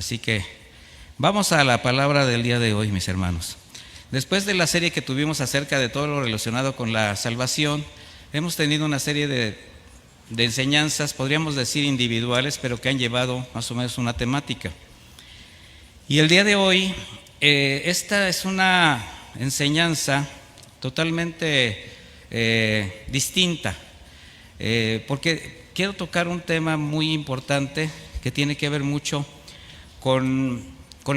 Así que vamos a la palabra del día de hoy, mis hermanos. Después de la serie que tuvimos acerca de todo lo relacionado con la salvación, hemos tenido una serie de enseñanzas, podríamos decir individuales, pero que han llevado más o menos una temática. Y el día de hoy, esta es una enseñanza totalmente distinta, porque quiero tocar un tema muy importante que tiene que ver mucho con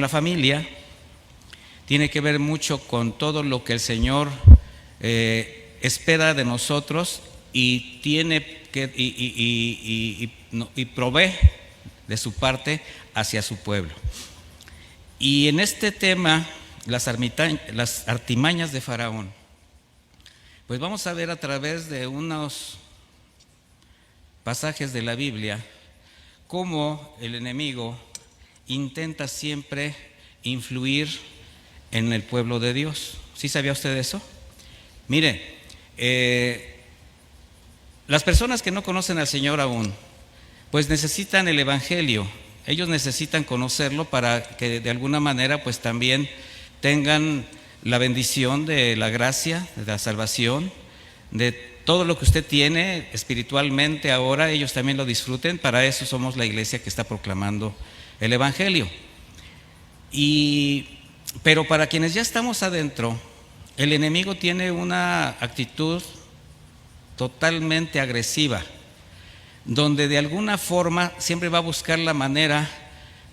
la familia, tiene que ver mucho con todo lo que el Señor espera de nosotros y provee de su parte hacia su pueblo. Y en este tema, las artimañas de Faraón, pues vamos a ver a través de unos pasajes de la Biblia cómo el enemigo intenta siempre influir en el pueblo de Dios. ¿Sí sabía usted eso? Mire, las personas que no conocen al Señor aún, pues necesitan el Evangelio. Ellos necesitan conocerlo para que de alguna manera pues también tengan la bendición de la gracia, de la salvación, de todo lo que usted tiene espiritualmente ahora, ellos también lo disfruten. Para eso somos la iglesia que está proclamando el Evangelio. Pero para quienes ya estamos adentro, el enemigo tiene una actitud totalmente agresiva, donde de alguna forma siempre va a buscar la manera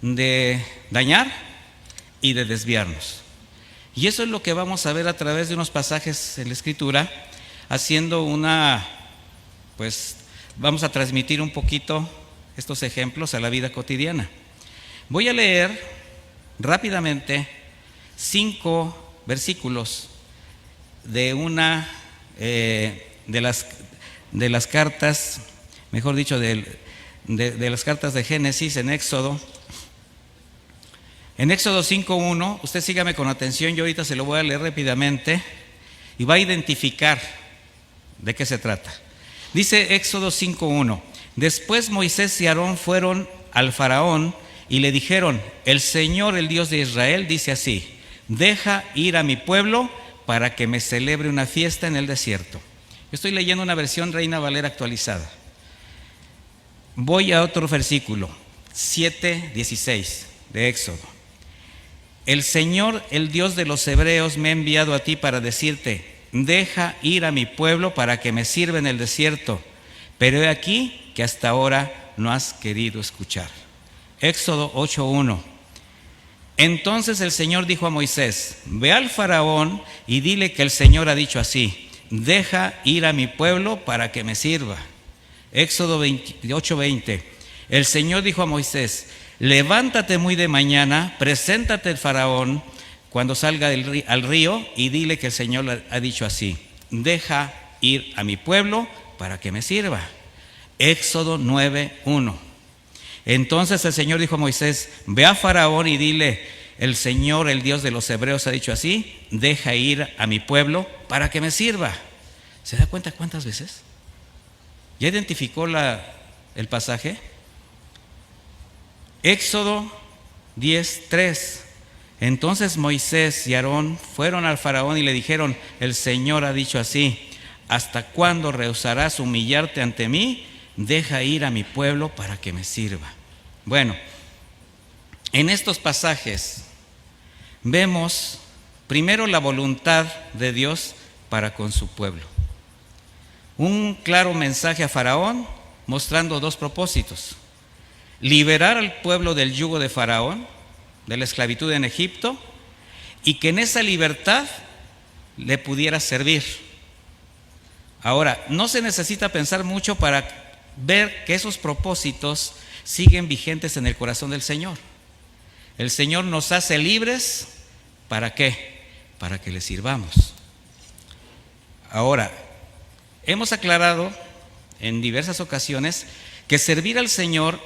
de dañar y de desviarnos. Y eso es lo que vamos a ver a través de unos pasajes en la Escritura, haciendo pues vamos a transmitir un poquito estos ejemplos a la vida cotidiana. Voy a leer rápidamente 5 versículos de una de las cartas, mejor dicho, de las cartas de Génesis en Éxodo. En Éxodo 5:1, usted sígame con atención, yo ahorita se lo voy a leer rápidamente y va a identificar de qué se trata. Dice Éxodo 5:1: Después Moisés y Aarón fueron al Faraón y le dijeron: el Señor, el Dios de Israel, dice así: deja ir a mi pueblo para que me celebre una fiesta en el desierto. Yo estoy leyendo una versión Reina Valera actualizada. Voy a otro versículo, 7:16 de Éxodo. El Señor, el Dios de los hebreos, me ha enviado a ti para decirte: deja ir a mi pueblo para que me sirva en el desierto. Pero he aquí que hasta ahora no has querido escuchar. Éxodo 8:1. Entonces el Señor dijo a Moisés: ve al Faraón y dile que el Señor ha dicho así: deja ir a mi pueblo para que me sirva. Éxodo 8:20. El Señor dijo a Moisés: levántate muy de mañana, preséntate al Faraón cuando salga al río y dile que el Señor ha dicho así: deja ir a mi pueblo para que me sirva. Éxodo 9:1. Entonces el Señor dijo a Moisés: ve a Faraón y dile: el Señor, el Dios de los hebreos, ha dicho así: deja ir a mi pueblo para que me sirva. ¿Se da cuenta cuántas veces? ¿Ya identificó el pasaje? Éxodo 10:3. Entonces Moisés y Aarón fueron al Faraón y le dijeron: el Señor ha dicho así: ¿hasta cuándo rehusarás humillarte ante mí? Deja ir a mi pueblo para que me sirva. Bueno, en estos pasajes vemos primero la voluntad de Dios para con su pueblo. Un claro mensaje a Faraón mostrando 2 propósitos: liberar al pueblo del yugo de Faraón, de la esclavitud en Egipto, y que en esa libertad le pudiera servir. Ahora, no se necesita pensar mucho para ver que esos propósitos siguen vigentes en el corazón del Señor. El Señor nos hace libres, ¿para qué? Para que le sirvamos. Ahora, hemos aclarado en diversas ocasiones que servir al Señor,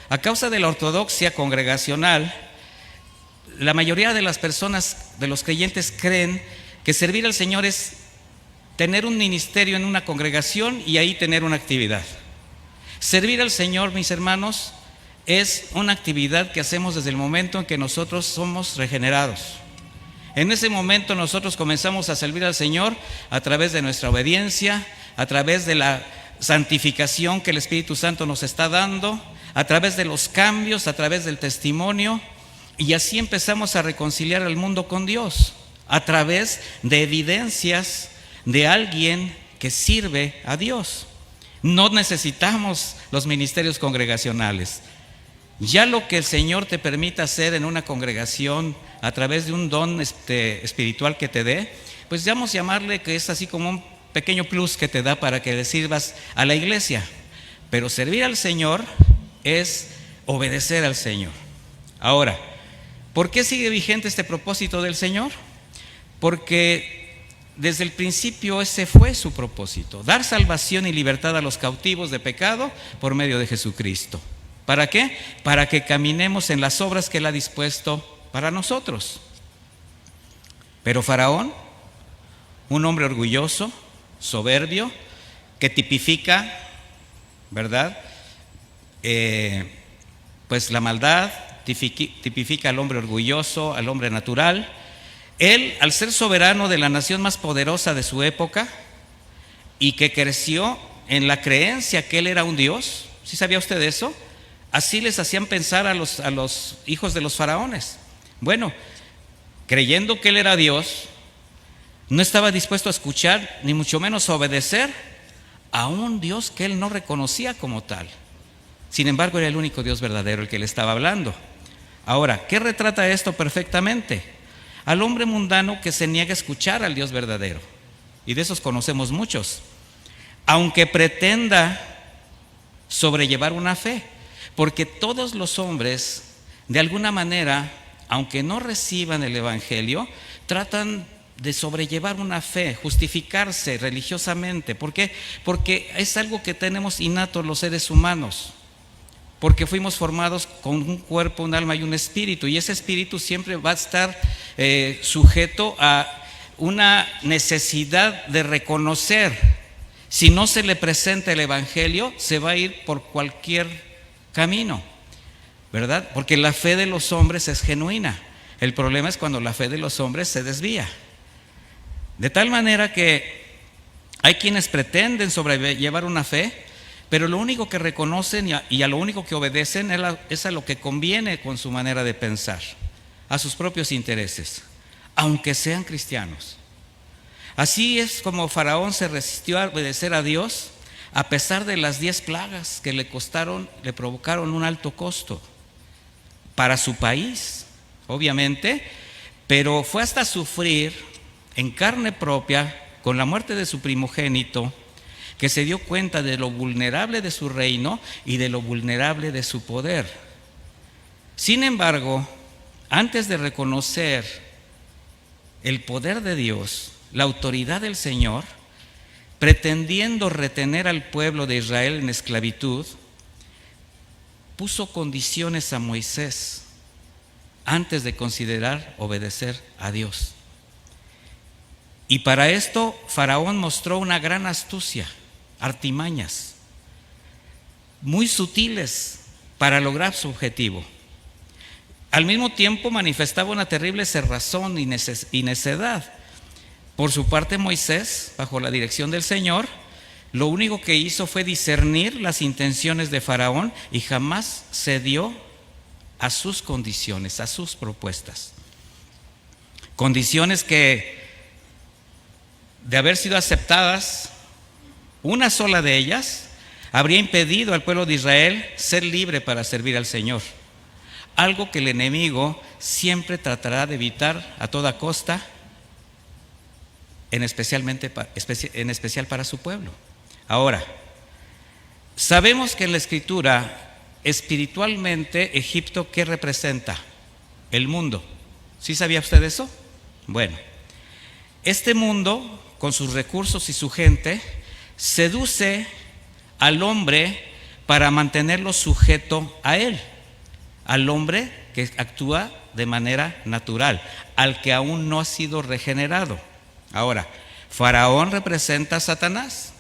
a causa de la ortodoxia congregacional, la mayoría de las personas, de los creyentes, creen que servir al Señor es tener un ministerio en una congregación y ahí tener una actividad. Servir al Señor, mis hermanos, es una actividad que hacemos desde el momento en que nosotros somos regenerados. En ese momento nosotros comenzamos a servir al Señor a través de nuestra obediencia, a través de la santificación que el Espíritu Santo nos está dando, a través de los cambios, a través del testimonio, y así empezamos a reconciliar al mundo con Dios, a través de evidencias de alguien que sirve a Dios. No necesitamos los ministerios congregacionales. Ya lo que el Señor te permita hacer en una congregación a través de un don espiritual que te dé, pues vamos a llamarle que es así como un pequeño plus que te da para que le sirvas a la iglesia. Pero servir al Señor es obedecer al Señor. Ahora, ¿por qué sigue vigente este propósito del Señor? Porque desde el principio ese fue su propósito: dar salvación y libertad a los cautivos de pecado por medio de Jesucristo. ¿Para qué? Para que caminemos en las obras que Él ha dispuesto para nosotros. Pero Faraón, un hombre orgulloso, soberbio, que tipifica, ¿verdad? Pues la maldad, tipifica al hombre orgulloso, al hombre natural. Él, al ser soberano de la nación más poderosa de su época y que creció en la creencia que él era un dios, ¿sí sabía usted eso? Así les hacían pensar a los hijos de los faraones. Bueno, creyendo que él era Dios, no estaba dispuesto a escuchar, ni mucho menos a obedecer a un Dios que él no reconocía como tal. Sin embargo, era el único Dios verdadero el que le estaba hablando. Ahora, ¿qué retrata esto perfectamente? Al hombre mundano que se niega a escuchar al Dios verdadero. Y de esos conocemos muchos. Aunque pretenda sobrellevar una fe. Porque todos los hombres, de alguna manera, aunque no reciban el Evangelio, tratan de sobrellevar una fe, justificarse religiosamente. ¿Por qué? Porque es algo que tenemos innato los seres humanos. Porque fuimos formados con un cuerpo, un alma y un espíritu. Y ese espíritu siempre va a estar sujeto a una necesidad de reconocer. Si no se le presenta el Evangelio, se va a ir por cualquier camino, ¿verdad? Porque la fe de los hombres es genuina. El problema es cuando la fe de los hombres se desvía. De tal manera que hay quienes pretenden sobrellevar una fe, pero lo único que reconocen y a lo único que obedecen es a lo que conviene con su manera de pensar, a sus propios intereses, aunque sean cristianos. Así es como Faraón se resistió a obedecer a Dios, a pesar de las 10 plagas que le provocaron un alto costo para su país, obviamente, pero fue hasta sufrir en carne propia, con la muerte de su primogénito, que se dio cuenta de lo vulnerable de su reino y de lo vulnerable de su poder. Sin embargo, antes de reconocer el poder de Dios, la autoridad del Señor, pretendiendo retener al pueblo de Israel en esclavitud, puso condiciones a Moisés antes de considerar obedecer a Dios. Y para esto Faraón mostró una gran astucia, artimañas, muy sutiles para lograr su objetivo. Al mismo tiempo manifestaba una terrible cerrazón y necedad. Por su parte, Moisés, bajo la dirección del Señor, lo único que hizo fue discernir las intenciones de Faraón y jamás cedió a sus condiciones, a sus propuestas. Condiciones que, de haber sido aceptadas, una sola de ellas habría impedido al pueblo de Israel ser libre para servir al Señor. Algo que el enemigo siempre tratará de evitar a toda costa, en especial para su pueblo. Ahora, sabemos que en la Escritura, espiritualmente, Egipto, ¿qué representa? El mundo. ¿Sí sabía usted eso? Bueno, este mundo, con sus recursos y su gente, seduce al hombre para mantenerlo sujeto a él, al hombre que actúa de manera natural, al que aún no ha sido regenerado. Ahora, Faraón representa a Satanás,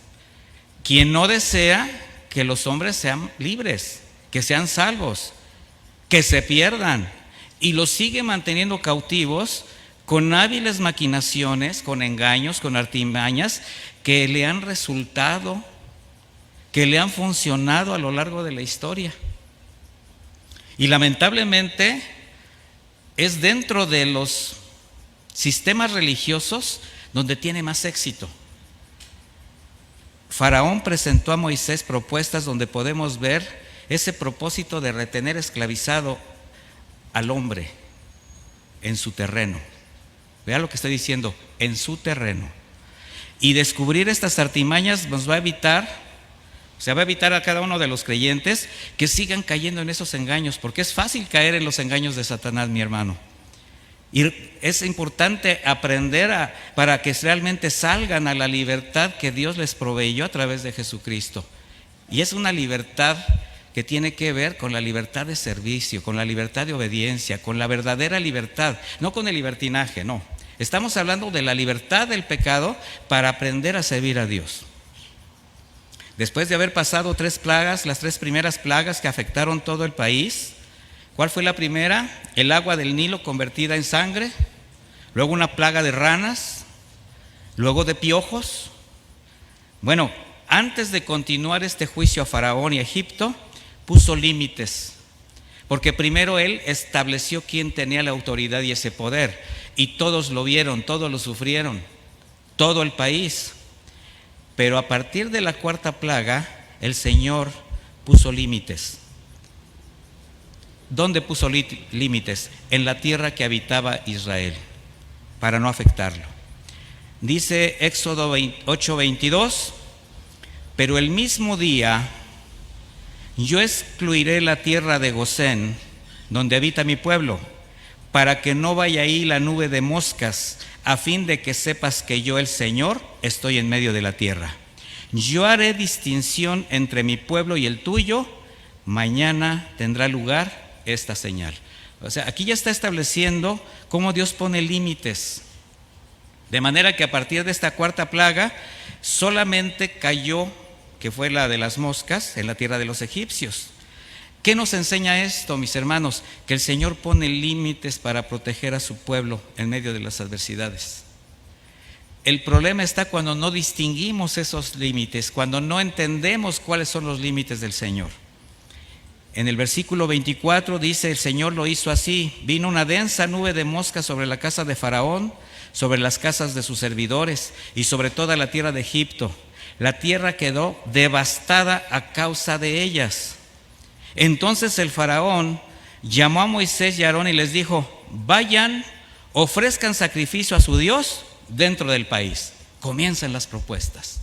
quien no desea que los hombres sean libres, que sean salvos, que se pierdan. Y los sigue manteniendo cautivos con hábiles maquinaciones, con engaños, con artimañas que le han resultado, que le han funcionado a lo largo de la historia. Y lamentablemente es dentro de los sistemas religiosos donde tiene más éxito. Faraón presentó a Moisés propuestas donde podemos ver ese propósito de retener esclavizado al hombre en su terreno. Vea lo que estoy diciendo, en su terreno. Y descubrir estas artimañas nos va a evitar, va a evitar a cada uno de los creyentes que sigan cayendo en esos engaños, porque es fácil caer en los engaños de Satanás, mi hermano. Y es importante aprender para que realmente salgan a la libertad que Dios les proveyó a través de Jesucristo. Y es una libertad que tiene que ver con la libertad de servicio, con la libertad de obediencia, con la verdadera libertad, no con el libertinaje, no. Estamos hablando de la libertad del pecado para aprender a servir a Dios. Después de haber pasado 3 plagas, las 3 primeras plagas que afectaron todo el país, ¿cuál fue la primera? El agua del Nilo convertida en sangre, luego una plaga de ranas, luego de piojos. Bueno, antes de continuar este juicio a Faraón y a Egipto, puso límites, porque primero él estableció quién tenía la autoridad y ese poder, y todos lo vieron, todos lo sufrieron, todo el país. Pero a partir de la 4ª plaga, el Señor puso límites. ¿Dónde puso límites? En la tierra que habitaba Israel, para no afectarlo. Dice Éxodo 8:22, pero el mismo día yo excluiré la tierra de Gosén, donde habita mi pueblo, para que no vaya ahí la nube de moscas, a fin de que sepas que yo, el Señor, estoy en medio de la tierra. Yo haré distinción entre mi pueblo y el tuyo, mañana tendrá lugar esta señal. O sea, aquí ya está estableciendo cómo Dios pone límites, de manera que a partir de esta 4ª plaga solamente cayó, que fue la de las moscas, en la tierra de los egipcios. ¿Qué nos enseña esto, mis hermanos? Que el Señor pone límites para proteger a su pueblo en medio de las adversidades. El problema está cuando no distinguimos esos límites, cuando no entendemos cuáles son los límites del Señor. En el versículo 24 dice, el Señor lo hizo así: vino una densa nube de moscas sobre la casa de Faraón, sobre las casas de sus servidores y sobre toda la tierra de Egipto. La tierra quedó devastada a causa de ellas. Entonces el Faraón llamó a Moisés y a Aarón y les dijo: vayan, ofrezcan sacrificio a su Dios dentro del país. Comienzan las propuestas.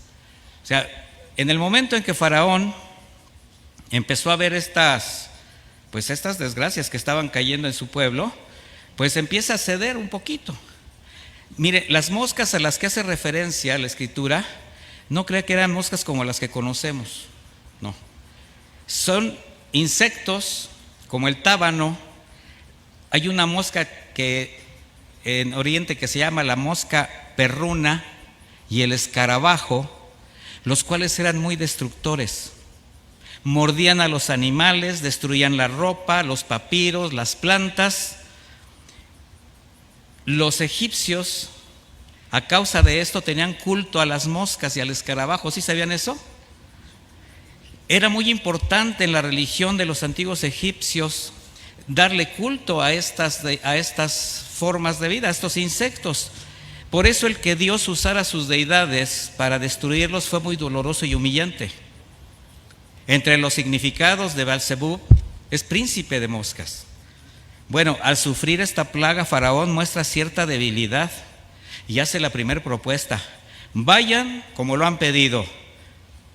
O sea, en el momento en que Faraón empezó a ver estas desgracias que estaban cayendo en su pueblo, pues empieza a ceder un poquito. Mire, las moscas a las que hace referencia la Escritura, no crea que eran moscas como las que conocemos, no. Son insectos como el tábano. Hay una mosca que en Oriente que se llama la mosca perruna y el escarabajo, los cuales eran muy destructores. Mordían a los animales, destruían la ropa, los papiros, las plantas. Los egipcios, a causa de esto, tenían culto a las moscas y al escarabajo. ¿Sí sabían eso? Era muy importante en la religión de los antiguos egipcios darle culto a estas formas de vida, a estos insectos. Por eso el que Dios usara sus deidades para destruirlos fue muy doloroso y humillante. Entre los significados de Beelzebub es príncipe de moscas. Bueno, al sufrir esta plaga, Faraón muestra cierta debilidad y hace la primera propuesta: vayan como lo han pedido,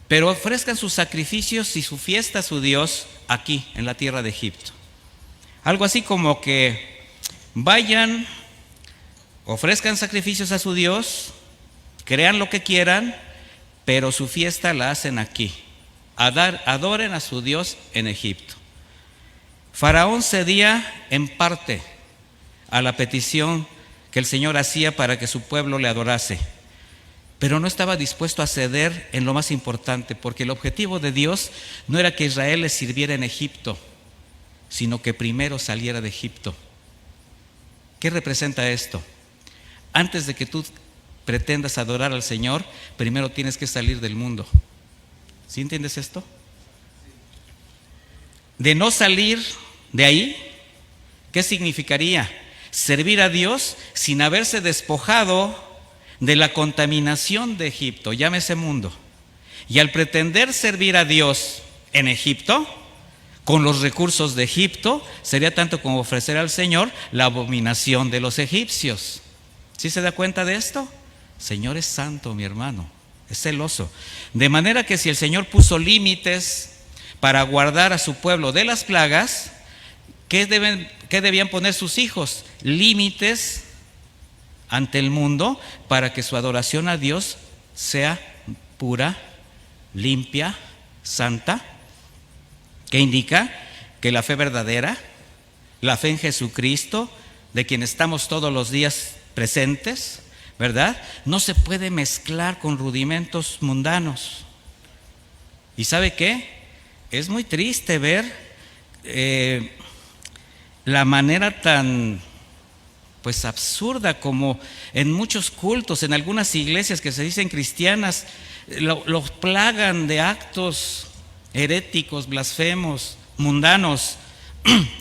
pero ofrezcan sus sacrificios y su fiesta a su Dios aquí, en la tierra de Egipto. Algo así como que vayan, ofrezcan sacrificios a su Dios, crean lo que quieran, pero su fiesta la hacen aquí. Adoren a su Dios en Egipto. Faraón cedía en parte a la petición que el Señor hacía para que su pueblo le adorase, pero no estaba dispuesto a ceder en lo más importante, porque el objetivo de Dios no era que Israel le sirviera en Egipto, sino que primero saliera de Egipto. ¿Qué representa esto? Antes de que tú pretendas adorar al Señor, primero tienes que salir del mundo. ¿Sí entiendes esto? De no salir de ahí, ¿qué significaría? Servir a Dios sin haberse despojado de la contaminación de Egipto, llámese mundo. Y al pretender servir a Dios en Egipto, con los recursos de Egipto, sería tanto como ofrecer al Señor la abominación de los egipcios. ¿Sí se da cuenta de esto? Señor es santo, mi hermano, es celoso. De manera que si el Señor puso límites para guardar a su pueblo de las plagas, ¿qué debían poner sus hijos? Límites ante el mundo para que su adoración a Dios sea pura, limpia, santa, que indica que la fe verdadera, la fe en Jesucristo, de quien estamos todos los días presentes, ¿verdad? No se puede mezclar con rudimentos mundanos. ¿Y sabe qué? Es muy triste ver la manera tan absurda como en muchos cultos, en algunas iglesias que se dicen cristianas, los plagan de actos heréticos, blasfemos, mundanos,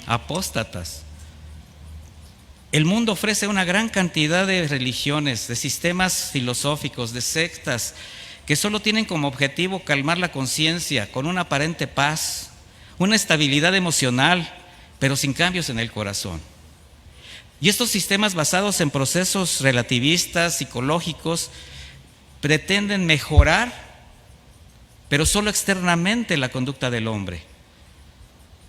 apóstatas. El mundo ofrece una gran cantidad de religiones, de sistemas filosóficos, de sectas, que solo tienen como objetivo calmar la conciencia con una aparente paz, una estabilidad emocional, pero sin cambios en el corazón. Y estos sistemas basados en procesos relativistas, psicológicos, pretenden mejorar, pero solo externamente, la conducta del hombre,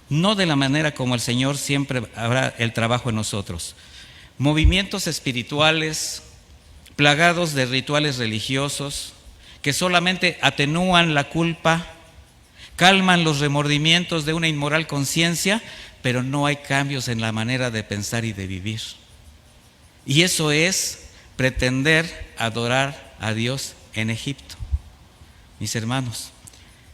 no de la manera como el Señor siempre hará el trabajo en nosotros. Movimientos espirituales plagados de rituales religiosos que solamente atenúan la culpa, calman los remordimientos de una inmoral conciencia, pero no hay cambios en la manera de pensar y de vivir. Y eso es pretender adorar a Dios en Egipto. Mis hermanos,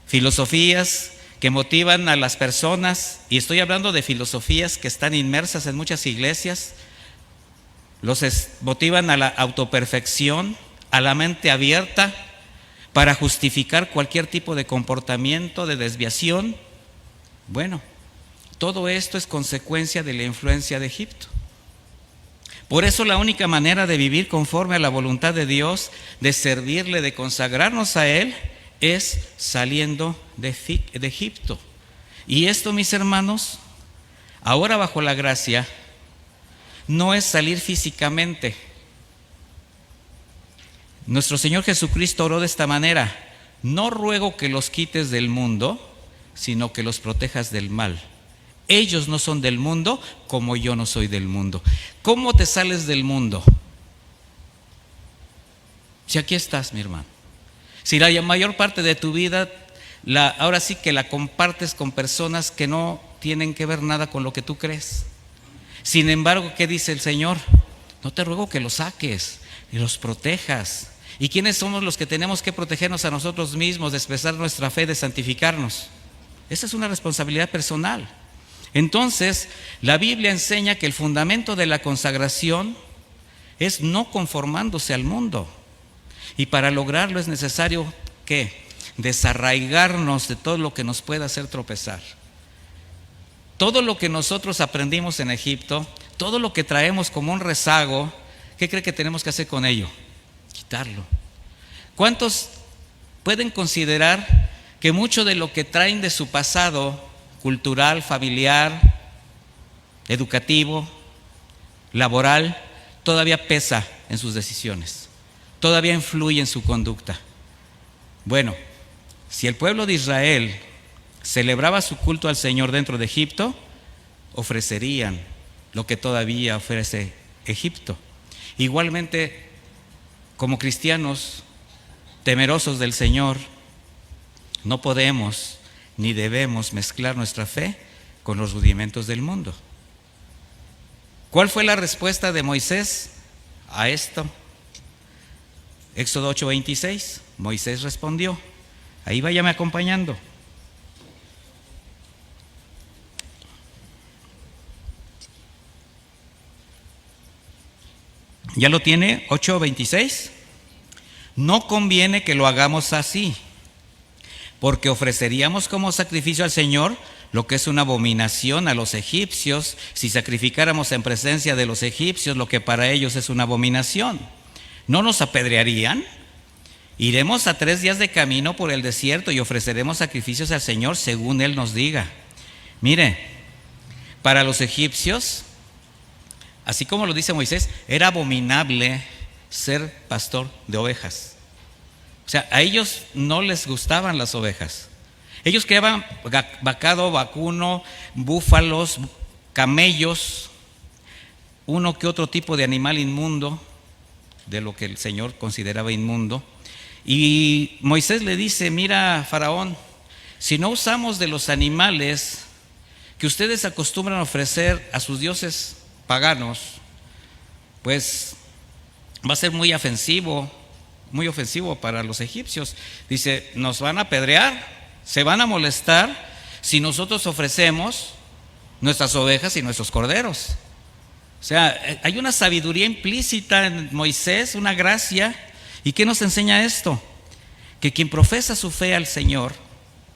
filosofías que motivan a las personas, y estoy hablando de filosofías que están inmersas en muchas iglesias, motivan a la autoperfección, a la mente abierta, para justificar cualquier tipo de comportamiento, de desviación. Bueno, todo esto es consecuencia de la influencia de Egipto. Por eso la única manera de vivir conforme a la voluntad de Dios, de servirle, de consagrarnos a Él, es saliendo de Egipto. Y esto, mis hermanos, ahora bajo la gracia, no es salir físicamente. Nuestro Señor Jesucristo oró de esta manera: no ruego que los quites del mundo, sino que los protejas del mal. Ellos no son del mundo, como yo no soy del mundo. ¿Cómo te sales del mundo? Si aquí estás, mi hermano. Si la mayor parte de tu vida, ahora sí que la compartes con personas que no tienen que ver nada con lo que tú crees. Sin embargo, ¿qué dice el Señor? No te ruego que los saques y los protejas. ¿Y quiénes somos los que tenemos que protegernos a nosotros mismos, de expresar nuestra fe, de santificarnos? Esa es una responsabilidad personal. Entonces, la Biblia enseña que el fundamento de la consagración es no conformándose al mundo. Y para lograrlo es necesario, ¿qué? Desarraigarnos de todo lo que nos pueda hacer tropezar. Todo lo que nosotros aprendimos en Egipto, todo lo que traemos como un rezago, ¿qué cree que tenemos que hacer con ello? Quitarlo. ¿Cuántos pueden considerar que mucho de lo que traen de su pasado cultural, familiar, educativo, laboral, todavía pesa en sus decisiones, todavía influye en su conducta? Bueno, si el pueblo de Israel celebraba su culto al Señor dentro de Egipto, ofrecerían lo que todavía ofrece Egipto. Igualmente, como cristianos temerosos del Señor, no podemos ni debemos mezclar nuestra fe con los rudimentos del mundo. ¿Cuál fue la respuesta de Moisés a esto? Éxodo 8:26, Moisés respondió. Ahí váyame acompañando. ¿Ya lo tiene? 8:26. No conviene que lo hagamos así, porque ofreceríamos como sacrificio al Señor lo que es una abominación a los egipcios, si sacrificáramos en presencia de los egipcios lo que para ellos es una abominación. ¿No nos apedrearían? Iremos a 3 días de camino por el desierto y ofreceremos sacrificios al Señor según Él nos diga. Mire, para los egipcios, así como lo dice Moisés, era abominable ser pastor de ovejas. O sea, a ellos no les gustaban las ovejas. Ellos criaban vacado, vacuno, búfalos, camellos, uno que otro tipo de animal inmundo, de lo que el Señor consideraba inmundo. Y Moisés le dice, mira, Faraón, si no usamos de los animales que ustedes acostumbran a ofrecer a sus dioses paganos, pues va a ser muy ofensivo para los egipcios. Dice, nos van a apedrear, se van a molestar si nosotros ofrecemos nuestras ovejas y nuestros corderos. O sea, hay una sabiduría implícita en Moisés, una gracia. ¿Y qué nos enseña esto? Que quien profesa su fe al Señor,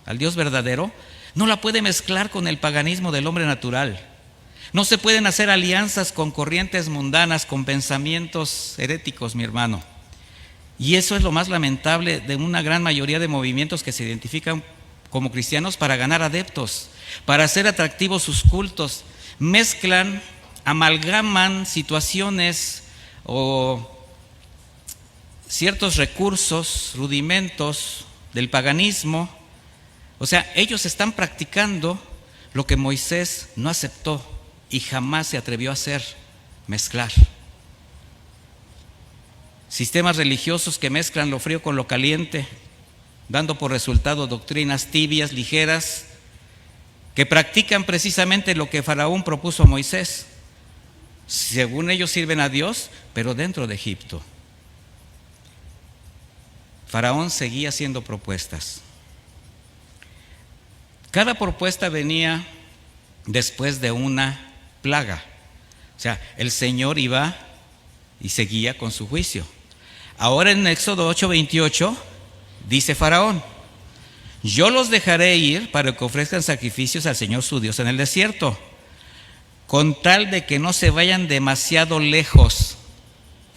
al Dios verdadero, no la puede mezclar con el paganismo del hombre natural. No se pueden hacer alianzas con corrientes mundanas, con pensamientos heréticos, mi hermano. Y eso es lo más lamentable de una gran mayoría de movimientos que se identifican como cristianos para ganar adeptos, para hacer atractivos sus cultos. Mezclan, amalgaman situaciones o ciertos recursos, rudimentos del paganismo. O sea, ellos están practicando lo que Moisés no aceptó y jamás se atrevió a hacer, mezclar. Sistemas religiosos que mezclan lo frío con lo caliente, dando por resultado doctrinas tibias, ligeras, que practican precisamente lo que Faraón propuso a Moisés. Según ellos sirven a Dios, pero dentro de Egipto. Faraón seguía haciendo propuestas. Cada propuesta venía después de una plaga. O sea, el Señor iba y seguía con su juicio. Ahora en Éxodo 8:28 dice Faraón, yo los dejaré ir para que ofrezcan sacrificios al Señor su Dios en el desierto, con tal de que no se vayan demasiado lejos.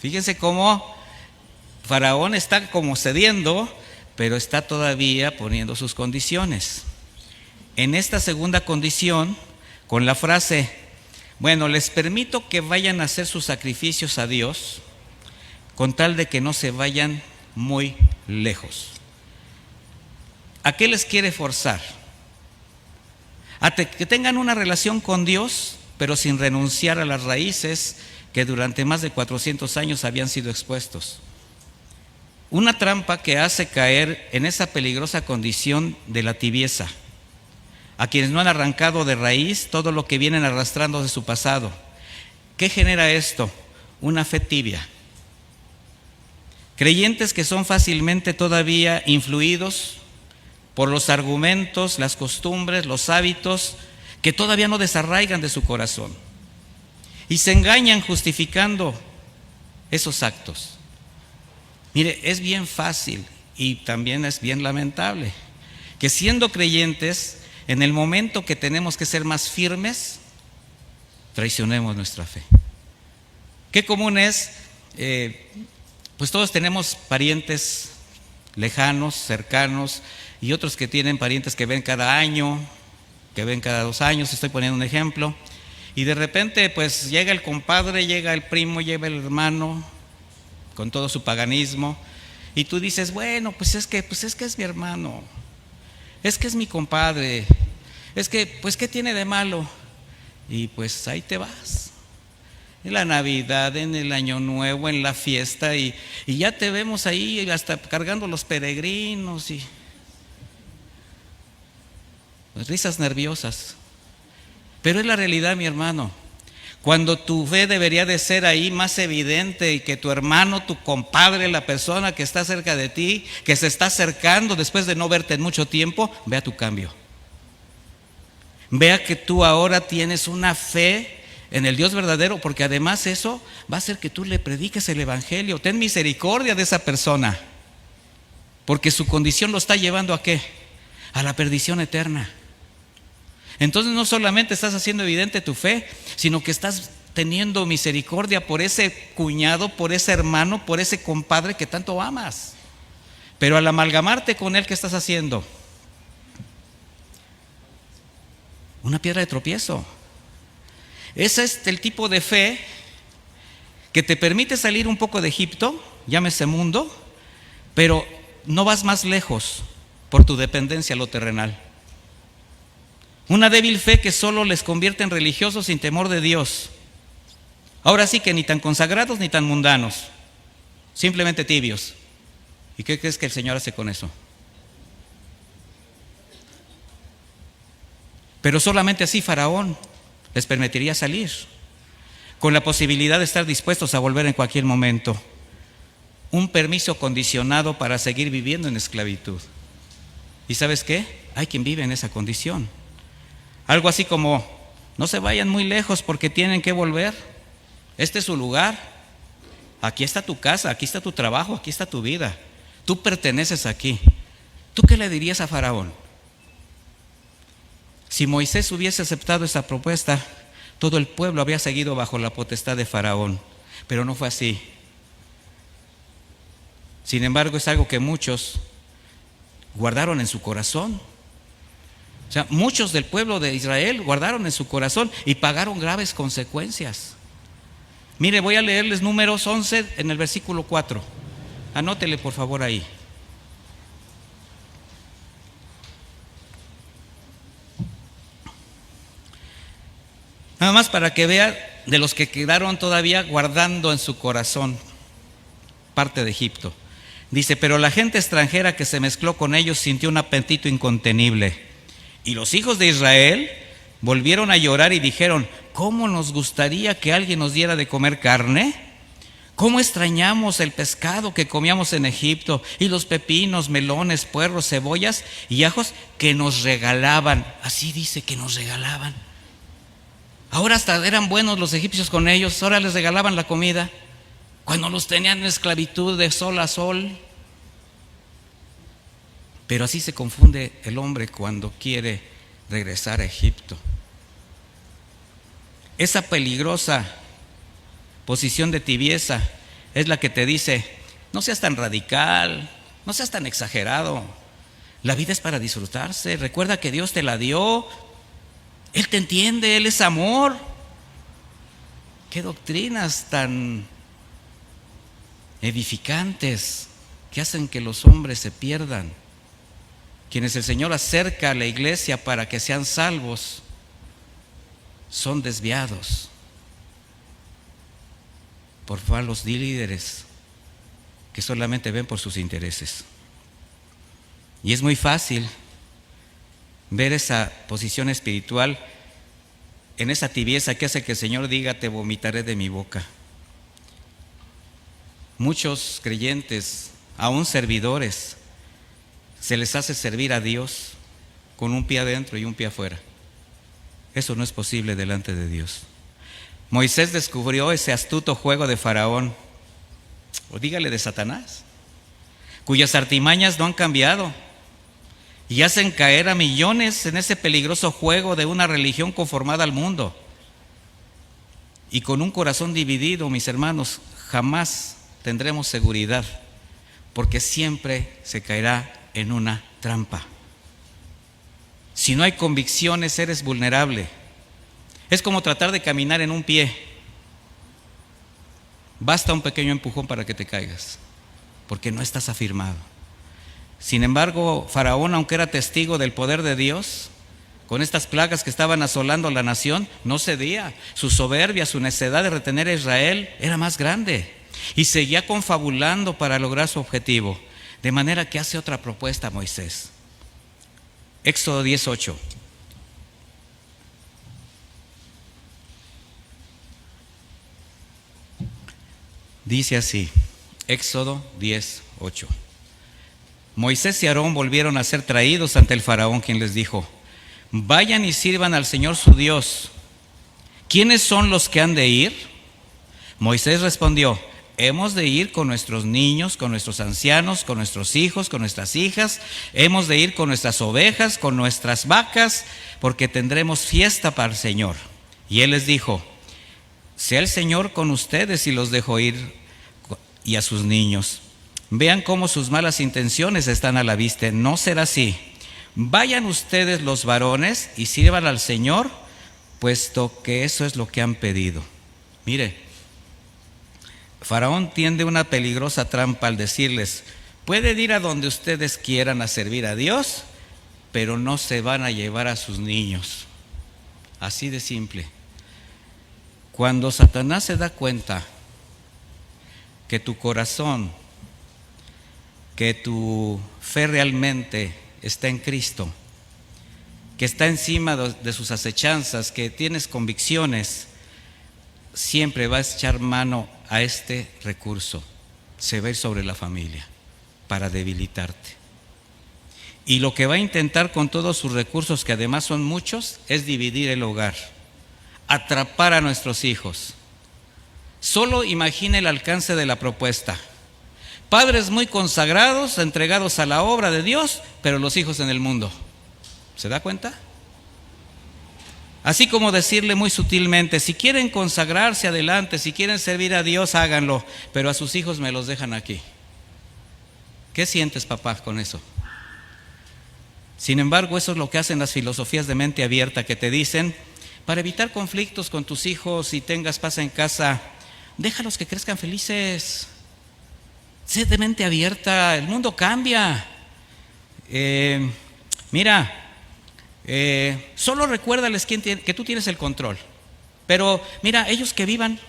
Fíjense cómo Faraón está como cediendo, pero está todavía poniendo sus condiciones. En esta segunda condición, con la frase, bueno, les permito que vayan a hacer sus sacrificios a Dios, con tal de que no se vayan muy lejos. ¿A qué les quiere forzar? A que tengan una relación con Dios, pero sin renunciar a las raíces que durante más de 400 años habían sido expuestos. Una trampa que hace caer en esa peligrosa condición de la tibieza a quienes no han arrancado de raíz todo lo que vienen arrastrando de su pasado. ¿Qué genera esto? Una fe tibia. Creyentes que son fácilmente todavía influidos por los argumentos, las costumbres, los hábitos que todavía no desarraigan de su corazón y se engañan justificando esos actos. Mire, es bien fácil y también es bien lamentable que siendo creyentes, en el momento que tenemos que ser más firmes, traicionemos nuestra fe. Qué común es, pues todos tenemos parientes lejanos, cercanos, y otros que tienen parientes que ven cada año, que ven cada 2 años, estoy poniendo un ejemplo, y de repente pues llega el compadre, llega el primo, llega el hermano, con todo su paganismo, y tú dices, bueno, pues es que es mi hermano, es que es mi compadre, es que, pues ¿qué tiene de malo? Y pues ahí te vas, en la Navidad, en el Año Nuevo, en la fiesta, y ya te vemos ahí hasta cargando los peregrinos y risas nerviosas. Pero es la realidad, mi hermano. Cuando tu fe debería de ser ahí más evidente y que tu hermano, tu compadre, la persona que está cerca de ti, que se está acercando después de no verte en mucho tiempo, vea tu cambio. Vea que tú ahora tienes una fe en el Dios verdadero, porque además eso va a hacer que tú le prediques el evangelio. Ten misericordia de esa persona, porque su condición lo está llevando ¿a qué? A la perdición eterna. Entonces no solamente estás haciendo evidente tu fe, sino que estás teniendo misericordia por ese cuñado, por ese hermano, por ese compadre que tanto amas. Pero al amalgamarte con él, ¿qué estás haciendo? Una piedra de tropiezo. Ese es el tipo de fe que te permite salir un poco de Egipto, llámese mundo, pero no vas más lejos por tu dependencia a lo terrenal. Una débil fe que solo les convierte en religiosos sin temor de Dios. Ahora sí que ni tan consagrados ni tan mundanos, simplemente tibios. ¿Y qué crees que el Señor hace con eso? Pero solamente así Faraón les permitiría salir, con la posibilidad de estar dispuestos a volver en cualquier momento. Un permiso condicionado para seguir viviendo en esclavitud. ¿Y sabes qué? Hay quien vive en esa condición. Algo así como, no se vayan muy lejos porque tienen que volver. Este es su lugar. Aquí está tu casa, aquí está tu trabajo, aquí está tu vida. Tú perteneces aquí. ¿Tú qué le dirías a Faraón? Si Moisés hubiese aceptado esa propuesta, todo el pueblo había seguido bajo la potestad de Faraón. Pero no fue así. Sin embargo, es algo que muchos guardaron en su corazón. O sea, muchos del pueblo de Israel guardaron en su corazón y pagaron graves consecuencias. Mire, voy a leerles Números 11 en el versículo 4. Anótele por favor ahí. Nada más para que vea de los que quedaron todavía guardando en su corazón parte de Egipto. Dice, pero la gente extranjera que se mezcló con ellos sintió un apetito incontenible. Y los hijos de Israel volvieron a llorar y dijeron, ¿cómo nos gustaría que alguien nos diera de comer carne? ¿Cómo extrañamos el pescado que comíamos en Egipto y los pepinos, melones, puerros, cebollas y ajos que nos regalaban? Así dice, que nos regalaban. Ahora hasta eran buenos los egipcios con ellos, ahora les regalaban la comida, cuando los tenían en esclavitud de sol a sol. Pero así se confunde el hombre cuando quiere regresar a Egipto. Esa peligrosa posición de tibieza es la que te dice, no seas tan radical, no seas tan exagerado. La vida es para disfrutarse. Recuerda que Dios te la dio. Él te entiende, Él es amor. Qué doctrinas tan edificantes que hacen que los hombres se pierdan. Quienes el Señor acerca a la iglesia para que sean salvos son desviados por falsos líderes que solamente ven por sus intereses. Y es muy fácil ver esa posición espiritual en esa tibieza que hace que el Señor diga, te vomitaré de mi boca. Muchos creyentes, aún servidores, se les hace servir a Dios con un pie adentro y un pie afuera. Eso no es posible delante de Dios. Moisés descubrió ese astuto juego de Faraón, o dígale de Satanás, cuyas artimañas no han cambiado y hacen caer a millones en ese peligroso juego de una religión conformada al mundo. Y con un corazón dividido, mis hermanos, jamás tendremos seguridad, porque siempre se caerá en una trampa. Si no hay convicciones, eres vulnerable. Es como tratar de caminar en un pie. Basta un pequeño empujón para que te caigas, porque no estás afirmado. Sin embargo, Faraón, aunque era testigo del poder de Dios, con estas plagas que estaban asolando la nación, no cedía. Su soberbia, su necedad de retener a Israel era más grande y seguía confabulando para lograr su objetivo. De manera que hace otra propuesta a Moisés. Éxodo 18. Dice así, Éxodo 10:8. Moisés y Aarón volvieron a ser traídos ante el faraón, quien les dijo: vayan y sirvan al Señor su Dios. ¿Quiénes son los que han de ir? Moisés respondió: hemos de ir con nuestros niños, con nuestros ancianos, con nuestros hijos, con nuestras hijas. Hemos de ir con nuestras ovejas, con nuestras vacas, porque tendremos fiesta para el Señor. Y él les dijo: sea el Señor con ustedes y los dejó ir, y a sus niños. Vean cómo sus malas intenciones están a la vista. No será así. Vayan ustedes los varones y sirvan al Señor, puesto que eso es lo que han pedido. Mire, Faraón tiende una peligrosa trampa al decirles: pueden ir a donde ustedes quieran a servir a Dios, pero no se van a llevar a sus niños. Así de simple. Cuando Satanás se da cuenta que tu corazón, que tu fe realmente está en Cristo, que está encima de sus acechanzas, que tienes convicciones, siempre va a echar mano a este recurso. Se va a ir sobre la familia para debilitarte. Y lo que va a intentar con todos sus recursos, que además son muchos, es dividir el hogar, atrapar a nuestros hijos. Solo imagine el alcance de la propuesta. Padres muy consagrados, entregados a la obra de Dios, pero los hijos en el mundo. ¿Se da cuenta? Así como decirle muy sutilmente: si quieren consagrarse, adelante; si quieren servir a Dios, háganlo, pero a sus hijos me los dejan aquí. ¿Qué sientes, papá, con eso? Sin embargo, eso es lo que hacen las filosofías de mente abierta, que te dicen: para evitar conflictos con tus hijos y tengas paz en casa, déjalos que crezcan felices. Sé de mente abierta, el mundo cambia. Solo recuérdales que tú tienes el control. Pero mira, ellos que vivan,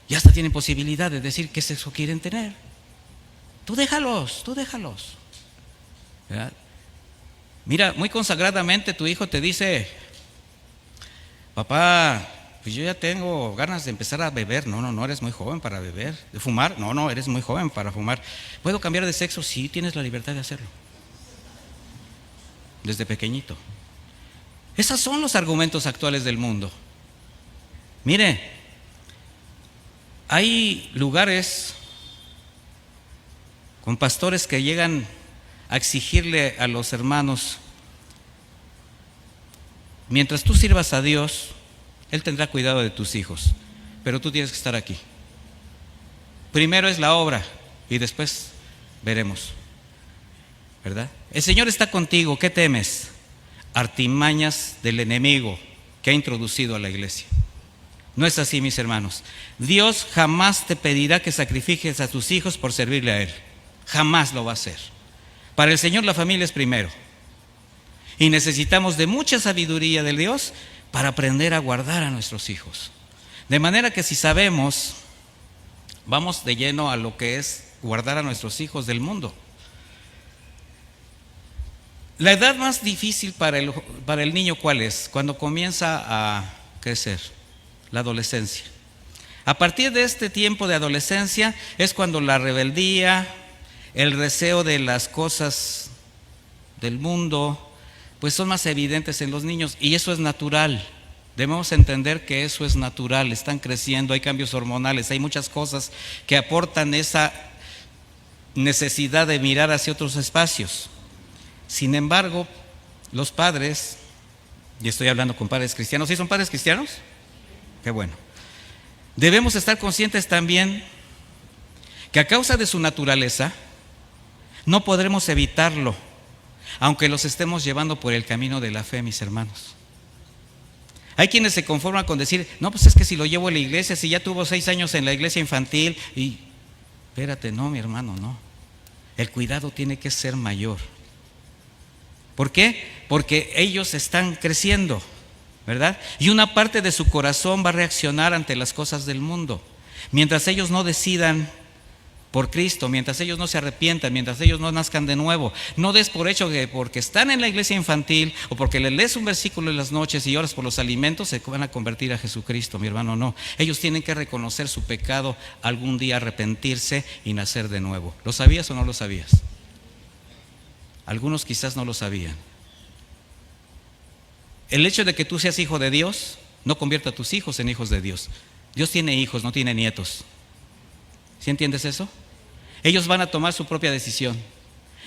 ya hasta tienen posibilidad de decir qué sexo quieren tener. Tú déjalos. ¿Verdad? Mira, muy consagradamente tu hijo te dice: papá, pues yo ya tengo ganas de empezar a beber. No, eres muy joven para beber. ¿De fumar? No, eres muy joven para fumar. ¿Puedo cambiar de sexo? Sí, tienes la libertad de hacerlo. Desde pequeñito. Esos son los argumentos actuales del mundo. Mire, hay lugares con pastores que llegan a exigirle a los hermanos: mientras tú sirvas a Dios, Él tendrá cuidado de tus hijos, pero tú tienes que estar aquí. Primero es la obra y después veremos, ¿verdad? El Señor está contigo, ¿qué temes? Artimañas del enemigo que ha introducido a la iglesia. No es así, mis hermanos. Dios jamás te pedirá que sacrifiques a tus hijos por servirle a Él. Jamás lo va a hacer. Para el Señor la familia es primero. Y necesitamos de mucha sabiduría de Dios para aprender a guardar a nuestros hijos. De manera que si sabemos, vamos de lleno a lo que es guardar a nuestros hijos del mundo. La edad más difícil para el niño, ¿cuál es? Cuando comienza a crecer, la adolescencia. A partir de este tiempo de adolescencia es cuando la rebeldía, el deseo de las cosas del mundo, pues son más evidentes en los niños, y eso es natural. Debemos entender que eso es natural. Están creciendo, hay cambios hormonales, hay muchas cosas que aportan esa necesidad de mirar hacia otros espacios. Sin embargo, los padres, y estoy hablando con padres cristianos, ¿sí son padres cristianos? Qué bueno. Debemos estar conscientes también que a causa de su naturaleza no podremos evitarlo, aunque los estemos llevando por el camino de la fe, mis hermanos. Hay quienes se conforman con decir: no, pues es que si lo llevo a la iglesia, si ya tuvo 6 años en la iglesia infantil, y espérate, no, mi hermano, no. El cuidado tiene que ser mayor. ¿Por qué? Porque ellos están creciendo, ¿verdad? Y una parte de su corazón va a reaccionar ante las cosas del mundo. Mientras ellos no decidan por Cristo, mientras ellos no se arrepientan, mientras ellos no nazcan de nuevo. No des por hecho que porque están en la iglesia infantil o porque les lees un versículo en las noches y oras por los alimentos se van a convertir a Jesucristo, mi hermano, no. Ellos tienen que reconocer su pecado, algún día arrepentirse y nacer de nuevo. ¿Lo sabías o no lo sabías? Algunos quizás no lo sabían. El hecho de que tú seas hijo de Dios no convierte a tus hijos en hijos de Dios. Dios tiene hijos, no tiene nietos. ¿Sí entiendes eso? Ellos van a tomar su propia decisión.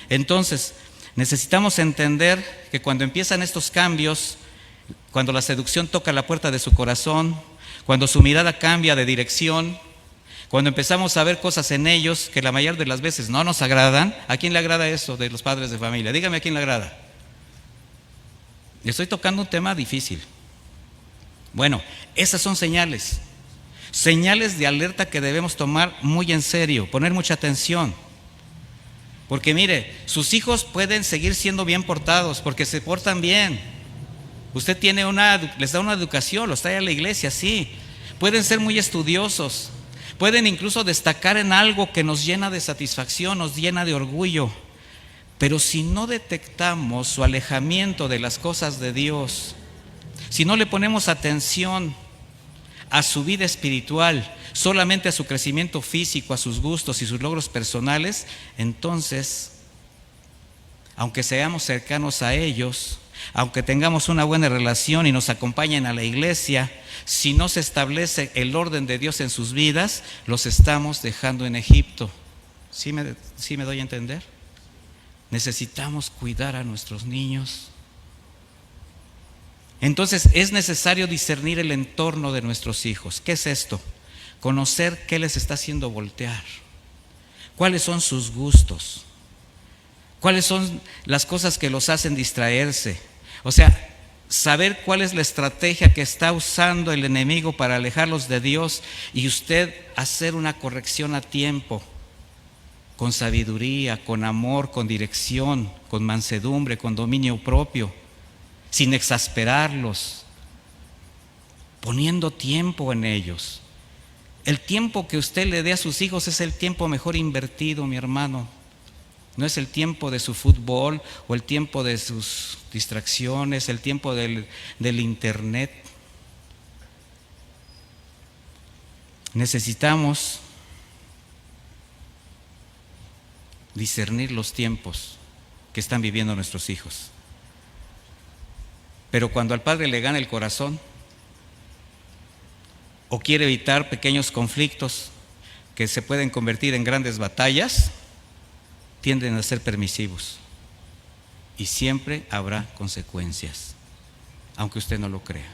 Entonces, necesitamos entender que cuando empiezan estos cambios, cuando la seducción toca la puerta de su corazón, cuando su mirada cambia de dirección, cuando empezamos a ver cosas en ellos que la mayoría de las veces no nos agradan. ¿A quién le agrada eso de los padres de familia? Dígame a quién le agrada. Estoy tocando un tema difícil. Bueno, esas son señales de alerta que debemos tomar muy en serio, poner mucha atención. Porque mire, sus hijos pueden seguir siendo bien portados porque se portan bien. Usted les da una educación, los trae a la iglesia, sí. Pueden ser muy estudiosos, pueden incluso destacar en algo que nos llena de satisfacción, nos llena de orgullo. Pero si no detectamos su alejamiento de las cosas de Dios, si no le ponemos atención a su vida espiritual, solamente a su crecimiento físico, a sus gustos y sus logros personales, entonces, aunque seamos cercanos a ellos, aunque tengamos una buena relación y nos acompañen a la iglesia, si no se establece el orden de Dios en sus vidas, los estamos dejando en Egipto. ¿Sí me doy a entender? Necesitamos cuidar a nuestros niños. Entonces es necesario discernir el entorno de nuestros hijos. ¿Qué es esto? Conocer qué les está haciendo voltear, cuáles son sus gustos, cuáles son las cosas que los hacen distraerse. O sea, saber cuál es la estrategia que está usando el enemigo para alejarlos de Dios y usted hacer una corrección a tiempo, con sabiduría, con amor, con dirección, con mansedumbre, con dominio propio, sin exasperarlos, poniendo tiempo en ellos. El tiempo que usted le dé a sus hijos es el tiempo mejor invertido, mi hermano. No es el tiempo de su fútbol o el tiempo de sus distracciones, el tiempo del internet. Necesitamos discernir los tiempos que están viviendo nuestros hijos. Pero cuando al padre le gana el corazón o quiere evitar pequeños conflictos que se pueden convertir en grandes batallas, tienden a ser permisivos y siempre habrá consecuencias, aunque usted no lo crea.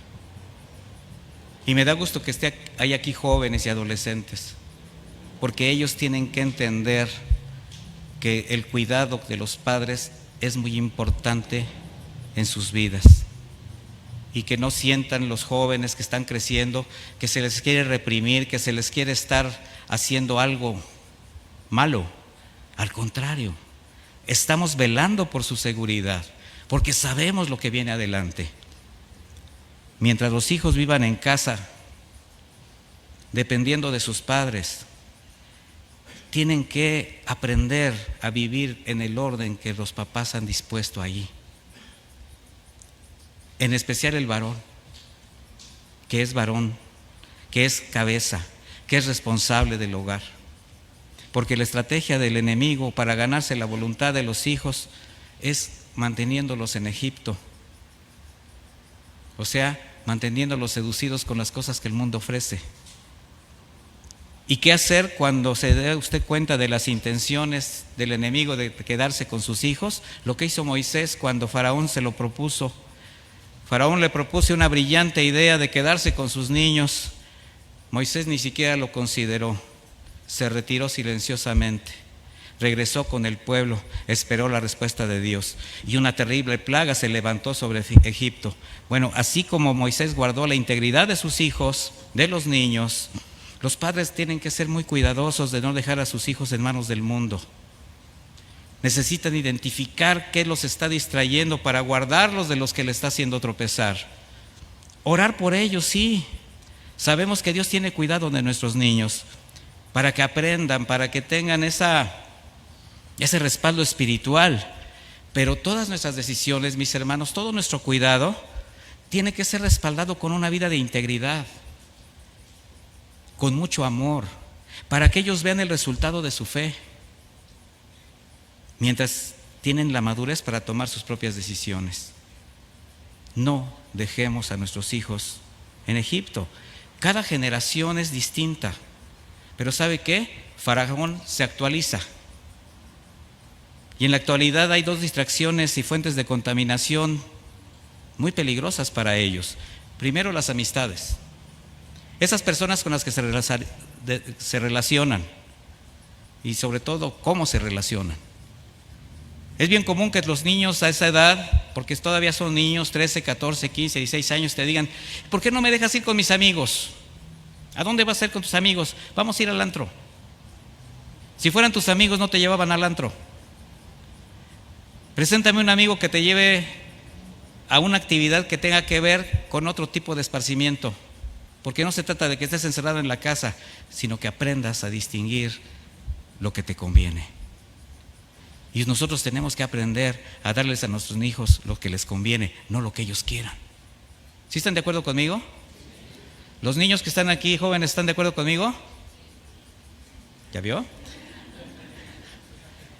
Y me da gusto que hay aquí jóvenes y adolescentes, porque ellos tienen que entender que el cuidado de los padres es muy importante en sus vidas y que no sientan los jóvenes que están creciendo que se les quiere reprimir, que se les quiere estar haciendo algo malo. Al contrario, estamos velando por su seguridad porque sabemos lo que viene adelante. Mientras los hijos vivan en casa dependiendo de sus padres, tienen que aprender a vivir en el orden que los papás han dispuesto allí. En especial el varón, que es cabeza, que es responsable del hogar. Porque la estrategia del enemigo para ganarse la voluntad de los hijos es manteniéndolos en Egipto. O sea, manteniéndolos seducidos con las cosas que el mundo ofrece. ¿Y qué hacer cuando se dé usted cuenta de las intenciones del enemigo de quedarse con sus hijos? Lo que hizo Moisés cuando Faraón se lo propuso. Faraón le propuso una brillante idea de quedarse con sus niños. Moisés ni siquiera lo consideró. Se retiró silenciosamente. Regresó con el pueblo, esperó la respuesta de Dios. Y una terrible plaga se levantó sobre Egipto. Bueno, así como Moisés guardó la integridad de sus hijos, de los niños, los padres tienen que ser muy cuidadosos de no dejar a sus hijos en manos del mundo. Necesitan identificar qué los está distrayendo para guardarlos de los que le está haciendo tropezar. Orar por ellos, sí. Sabemos que Dios tiene cuidado de nuestros niños, para que aprendan, para que tengan ese respaldo espiritual. Pero todas nuestras decisiones, mis hermanos, todo nuestro cuidado tiene que ser respaldado con una vida de integridad, con mucho amor, para que ellos vean el resultado de su fe, mientras tienen la madurez para tomar sus propias decisiones. No dejemos a nuestros hijos en Egipto. Cada generación es distinta, pero ¿sabe qué? Faraón se actualiza. Y en la actualidad hay dos distracciones y fuentes de contaminación muy peligrosas para ellos. Primero, las amistades. Esas personas con las que se relacionan, y sobre todo cómo se relacionan. Es bien común que los niños a esa edad, porque todavía son niños, 13, 14, 15, 16 años, te digan: ¿por qué no me dejas ir con mis amigos? ¿A dónde vas a ir con tus amigos? Vamos a ir al antro. Si fueran tus amigos, no te llevaban al antro. Preséntame un amigo que te lleve a una actividad que tenga que ver con otro tipo de esparcimiento, porque no se trata de que estés encerrado en la casa, sino que aprendas a distinguir lo que te conviene. Y nosotros tenemos que aprender a darles a nuestros hijos lo que les conviene, no lo que ellos quieran. ¿Sí están de acuerdo conmigo? Los niños que están aquí, jóvenes, ¿están de acuerdo conmigo? ¿Ya vio?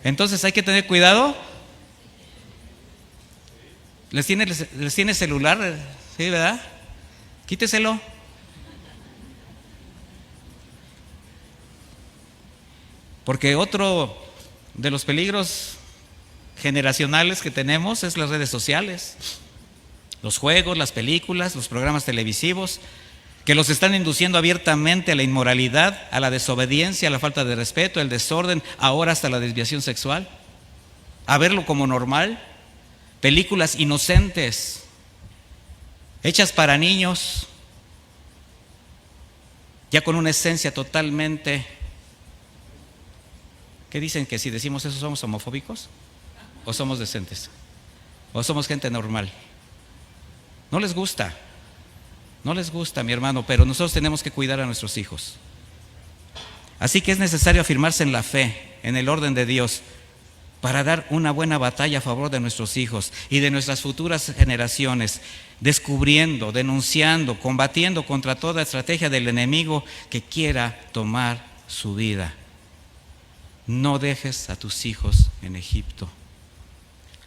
Entonces hay que tener cuidado. ¿Les tiene celular? ¿Sí, verdad? Quíteselo. Porque otro de los peligros generacionales que tenemos es las redes sociales, los juegos, las películas, los programas televisivos, que los están induciendo abiertamente a la inmoralidad, a la desobediencia, a la falta de respeto, al desorden, ahora hasta la desviación sexual, a verlo como normal. Películas inocentes, hechas para niños, ya con una esencia totalmente. ¿Qué dicen? ¿Que si decimos eso somos homofóbicos? ¿O somos decentes? ¿O somos gente normal? No les gusta, mi hermano, pero nosotros tenemos que cuidar a nuestros hijos. Así que es necesario afirmarse en la fe, en el orden de Dios, para dar una buena batalla a favor de nuestros hijos y de nuestras futuras generaciones, descubriendo, denunciando, combatiendo contra toda estrategia del enemigo que quiera tomar su vida. No dejes a tus hijos en Egipto.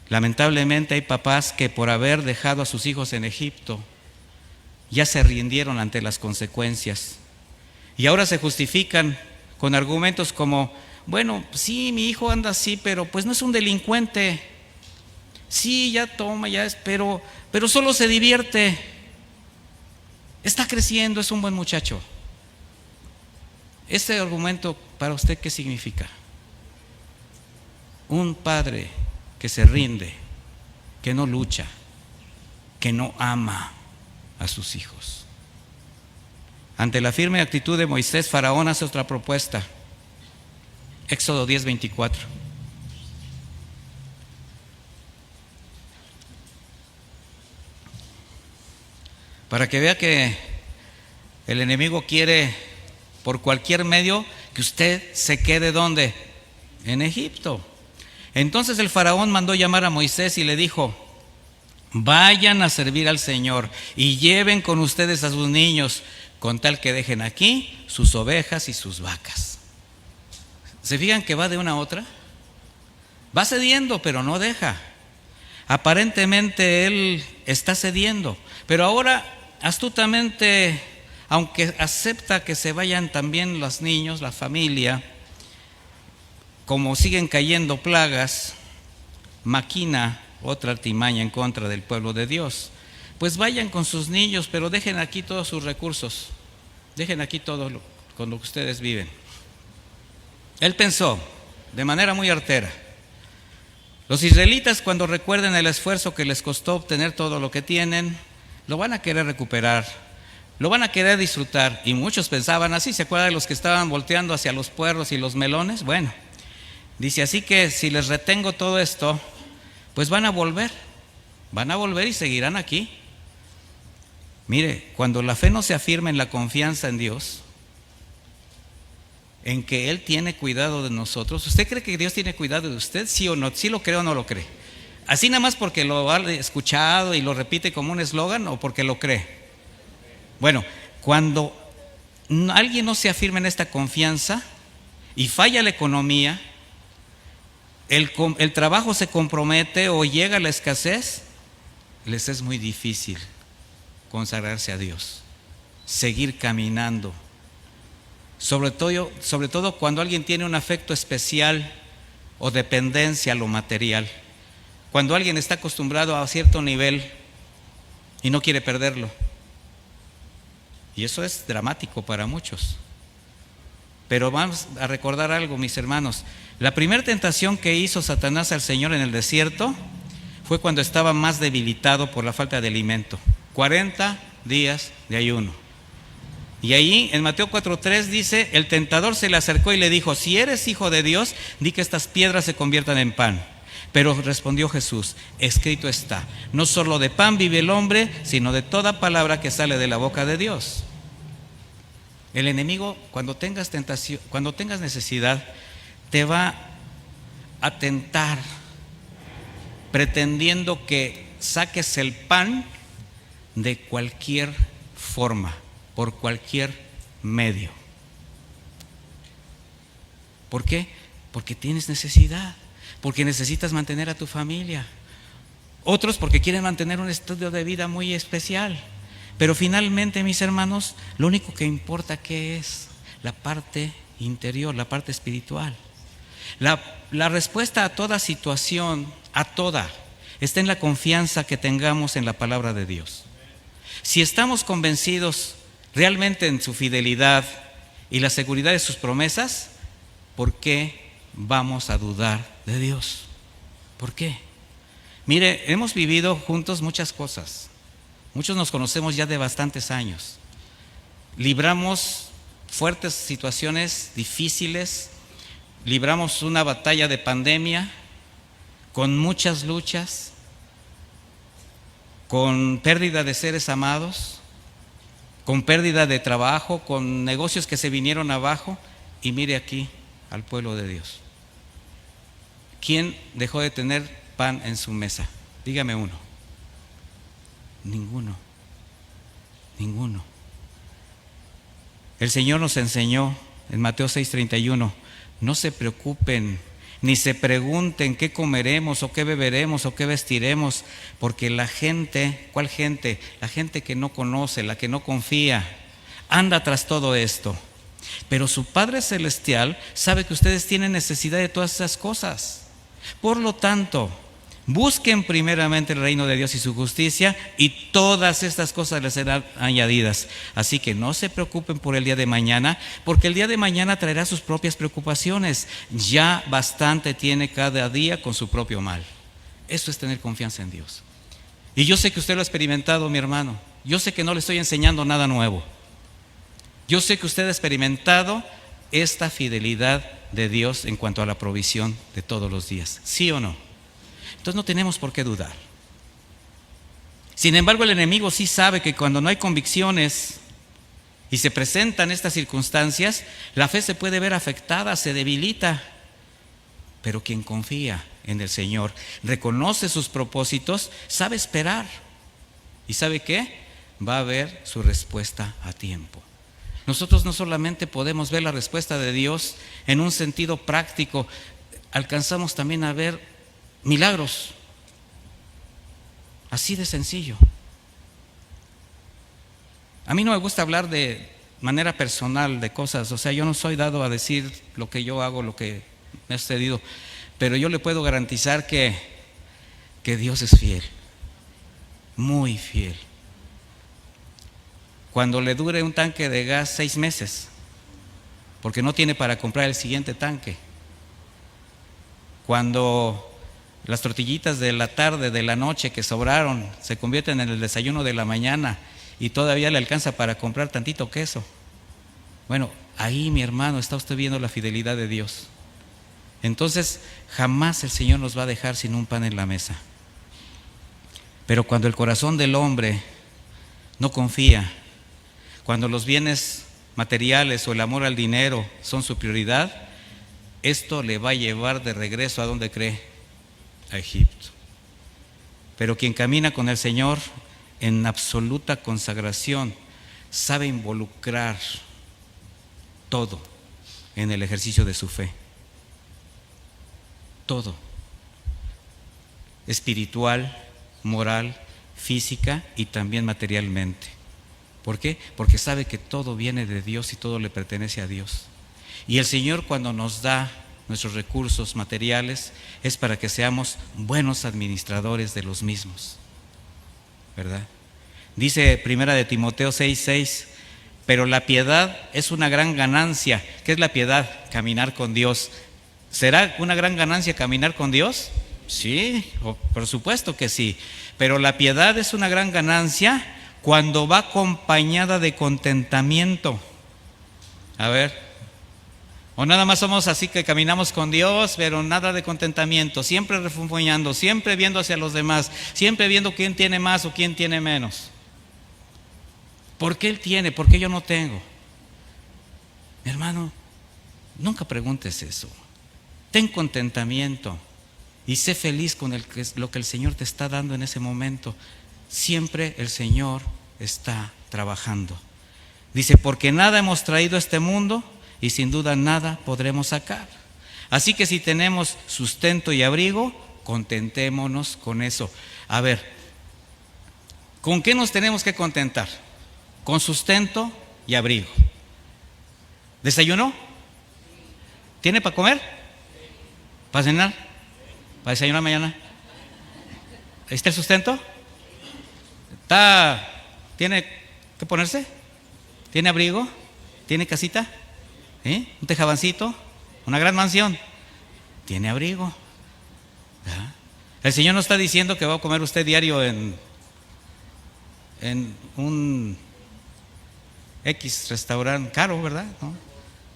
Lamentablemente hay papás que por haber dejado a sus hijos en Egipto ya se rindieron ante las consecuencias y ahora se justifican con argumentos como: bueno, sí, mi hijo anda así, pero pues no es un delincuente. Sí, ya toma, pero solo se divierte. Está creciendo, es un buen muchacho. Este argumento, ¿para usted qué significa? Un padre que se rinde, que no lucha, que no ama a sus hijos. Ante la firme actitud de Moisés, Faraón hace otra propuesta. Éxodo 10:24. Para que vea que el enemigo quiere por cualquier medio que usted se quede ¿dónde? En Egipto. Entonces el faraón mandó llamar a Moisés y le dijo: vayan a servir al Señor y lleven con ustedes a sus niños, con tal que dejen aquí sus ovejas y sus vacas. ¿Se fijan que va de una a otra? Va cediendo, pero no deja. Aparentemente él está cediendo, pero ahora astutamente, aunque acepta que se vayan también los niños, la familia, como siguen cayendo plagas, maquina otra artimaña en contra del pueblo de Dios. Pues vayan con sus niños, pero dejen aquí todos sus recursos, dejen aquí todo con lo que ustedes viven. Él pensó de manera muy artera: los israelitas, cuando recuerden el esfuerzo que les costó obtener todo lo que tienen, lo van a querer recuperar, lo van a querer disfrutar. Y muchos pensaban así. ¿Se acuerdan de los que estaban volteando hacia los puerros y los melones? Bueno, dice: así que si les retengo todo esto, pues van a volver y seguirán aquí. Mire, cuando la fe no se afirma en la confianza en Dios, en que Él tiene cuidado de nosotros. ¿Usted cree que Dios tiene cuidado de usted? ¿Sí o no? ¿Sí lo cree o no lo cree? ¿Así nada más porque lo ha escuchado y lo repite como un eslogan o porque lo cree? Bueno, cuando alguien no se afirma en esta confianza y falla la economía, el trabajo se compromete o llega a la escasez, les es muy difícil consagrarse a Dios, seguir caminando. Sobre todo cuando alguien tiene un afecto especial o dependencia a lo material. Cuando alguien está acostumbrado a cierto nivel y no quiere perderlo. Y eso es dramático para muchos. Pero vamos a recordar algo, mis hermanos. La primera tentación que hizo Satanás al Señor en el desierto fue cuando estaba más debilitado por la falta de alimento. 40 días de ayuno. Y ahí en Mateo 4:3 dice, el tentador se le acercó y le dijo, si eres hijo de Dios, di que estas piedras se conviertan en pan. Pero respondió Jesús, escrito está, no solo de pan vive el hombre, sino de toda palabra que sale de la boca de Dios. El enemigo, cuando tengas tentación, cuando tengas necesidad, te va a tentar pretendiendo que saques el pan de cualquier forma, por cualquier medio. ¿Por qué? Porque tienes necesidad, porque necesitas mantener a tu familia. Otros porque quieren mantener un estilo de vida muy especial. Pero finalmente, mis hermanos, lo único que importa ¿qué es? La parte interior, la parte espiritual. La respuesta a toda situación, está en la confianza que tengamos en la palabra de Dios. Si estamos convencidos realmente en su fidelidad y la seguridad de sus promesas, ¿por qué vamos a dudar de Dios? ¿Por qué? Mire, hemos vivido juntos muchas cosas. Muchos nos conocemos ya de bastantes años. Libramos fuertes situaciones difíciles, libramos una batalla de pandemia con muchas luchas, con pérdida de seres amados, con pérdida de trabajo, con negocios que se vinieron abajo. Y mire aquí al pueblo de Dios. ¿Quién dejó de tener pan en su mesa? Dígame uno. Ninguno. El Señor nos enseñó en Mateo 6:31, no se preocupen, ni se pregunten qué comeremos o qué beberemos o qué vestiremos, porque la gente, ¿cuál gente? La gente que no conoce, la que no confía, anda tras todo esto. Pero su Padre Celestial sabe que ustedes tienen necesidad de todas esas cosas. Por lo tanto, busquen primeramente el reino de Dios y su justicia, y todas estas cosas les serán añadidas. Así que no se preocupen por el día de mañana, porque el día de mañana traerá sus propias preocupaciones. Ya bastante tiene cada día con su propio mal. Eso es tener confianza en Dios. Y yo sé que usted lo ha experimentado, mi hermano. Yo sé que no le estoy enseñando nada nuevo. Yo sé que usted ha experimentado esta fidelidad de Dios en cuanto a la provisión de todos los días. ¿Sí o no? Entonces no tenemos por qué dudar. Sin embargo, el enemigo sí sabe que cuando no hay convicciones y se presentan estas circunstancias, la fe se puede ver afectada, se debilita. Pero quien confía en el Señor, reconoce sus propósitos, sabe esperar. ¿Y sabe qué? Va a ver su respuesta a tiempo. Nosotros no solamente podemos ver la respuesta de Dios en un sentido práctico, alcanzamos también a ver milagros. Así de sencillo. A mí no me gusta hablar de manera personal de cosas, o sea, yo no soy dado a decir lo que yo hago, lo que me ha sucedido, pero yo le puedo garantizar que Dios es fiel, muy fiel. Cuando le dure un tanque de gas 6 meses, porque no tiene para comprar el siguiente tanque. Cuando las tortillitas de la tarde, de la noche que sobraron, se convierten en el desayuno de la mañana y todavía le alcanza para comprar tantito queso. Bueno, ahí, mi hermano, está usted viendo la fidelidad de Dios. Entonces, jamás el Señor nos va a dejar sin un pan en la mesa. Pero cuando el corazón del hombre no confía, cuando los bienes materiales o el amor al dinero son su prioridad, esto le va a llevar de regreso ¿a dónde cree? A Egipto. Pero quien camina con el Señor en absoluta consagración sabe involucrar todo en el ejercicio de su fe. Todo. Espiritual, moral, física y también materialmente. ¿Por qué? Porque sabe que todo viene de Dios y todo le pertenece a Dios. Y el Señor, cuando nos da nuestros recursos materiales, es para que seamos buenos administradores de los mismos, ¿verdad? Dice primera de Timoteo 6:6, pero la piedad es una gran ganancia. ¿Qué es la piedad? Caminar con Dios. ¿Será una gran ganancia caminar con Dios? Sí, por supuesto que sí. Pero la piedad es una gran ganancia cuando va acompañada de contentamiento. A ver, o nada más somos así que caminamos con Dios, pero nada de contentamiento, siempre refunfuñando, siempre viendo hacia los demás, siempre viendo quién tiene más o quién tiene menos. ¿Por qué él tiene? ¿Por qué yo no tengo? Mi hermano, nunca preguntes eso. Ten contentamiento y sé feliz con lo que el Señor te está dando en ese momento. Siempre el Señor está trabajando. Dice, porque nada hemos traído a este mundo y sin duda nada podremos sacar. Así que si tenemos sustento y abrigo, contentémonos con eso. A ver, ¿con qué nos tenemos que contentar? Con sustento y abrigo. ¿Desayunó? ¿Tiene para comer? ¿Para cenar? ¿Para desayunar mañana? ¿Está el sustento? ¿Tiene que ponerse? ¿Tiene abrigo? ¿Tiene casita? ¿Un tejabancito? ¿Una gran mansión? ¿Tiene abrigo? ¿verdad? El Señor no está diciendo que va a comer usted diario en un X restaurante caro, ¿verdad? ¿No?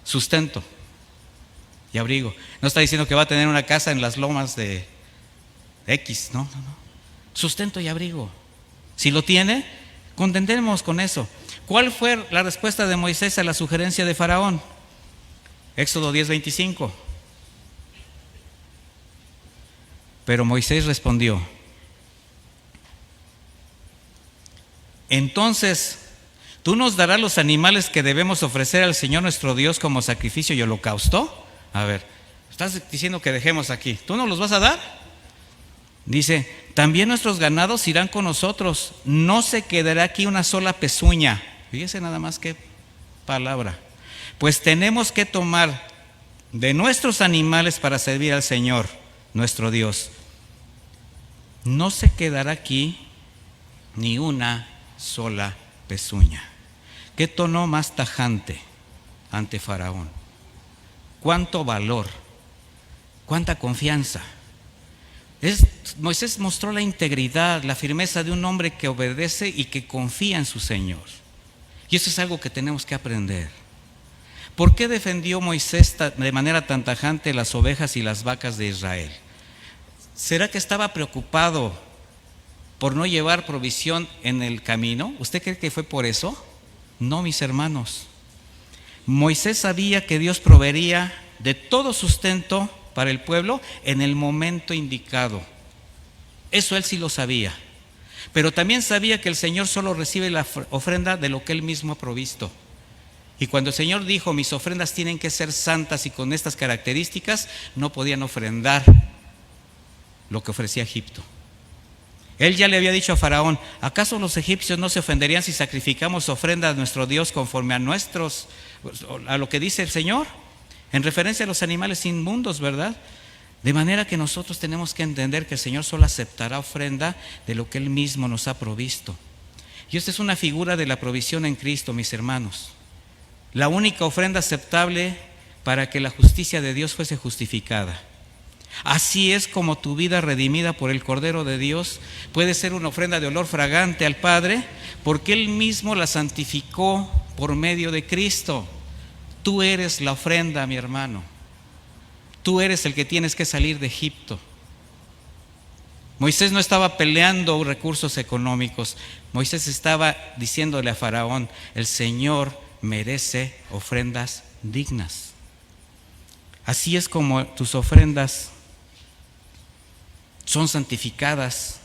Sustento y abrigo. No está diciendo que va a tener una casa en las lomas de X, no. Sustento y abrigo. Si lo tiene, contentemos con eso. ¿Cuál fue la respuesta de Moisés a la sugerencia de Faraón? Éxodo 10:25. Pero Moisés respondió: entonces, ¿tú nos darás los animales que debemos ofrecer al Señor nuestro Dios como sacrificio y holocausto? A ver, estás diciendo que dejemos aquí. ¿Tú nos los vas a dar? Dice, también nuestros ganados irán con nosotros. No se quedará aquí una sola pezuña. Fíjese nada más qué palabra. Pues tenemos que tomar de nuestros animales para servir al Señor, nuestro Dios. No se quedará aquí ni una sola pezuña. ¿Qué tono más tajante ante Faraón? ¿Cuánto valor? ¿Cuánta confianza? Moisés mostró la integridad, la firmeza de un hombre que obedece y que confía en su Señor. Y eso es algo que tenemos que aprender. ¿Por qué defendió Moisés de manera tan tajante las ovejas y las vacas de Israel? ¿Será que estaba preocupado por no llevar provisión en el camino? ¿Usted cree que fue por eso? No, mis hermanos. Moisés sabía que Dios proveería de todo sustento para el pueblo en el momento indicado. Eso él sí lo sabía. Pero también sabía que el Señor solo recibe la ofrenda de lo que él mismo ha provisto. Y cuando el Señor dijo, mis ofrendas tienen que ser santas y con estas características, no podían ofrendar lo que ofrecía Egipto. Él ya le había dicho a Faraón, ¿acaso los egipcios no se ofenderían si sacrificamos ofrendas a nuestro Dios conforme a lo que dice el Señor? En referencia a los animales inmundos, ¿verdad? De manera que nosotros tenemos que entender que el Señor solo aceptará ofrenda de lo que Él mismo nos ha provisto. Y esta es una figura de la provisión en Cristo, mis hermanos. La única ofrenda aceptable para que la justicia de Dios fuese justificada. Así es como tu vida redimida por el Cordero de Dios puede ser una ofrenda de olor fragante al Padre, porque Él mismo la santificó por medio de Cristo. Tú eres la ofrenda, mi hermano. Tú eres el que tienes que salir de Egipto. Moisés no estaba peleando recursos económicos. Moisés estaba diciéndole a Faraón, el Señor merece ofrendas dignas. Así es como tus ofrendas son santificadas.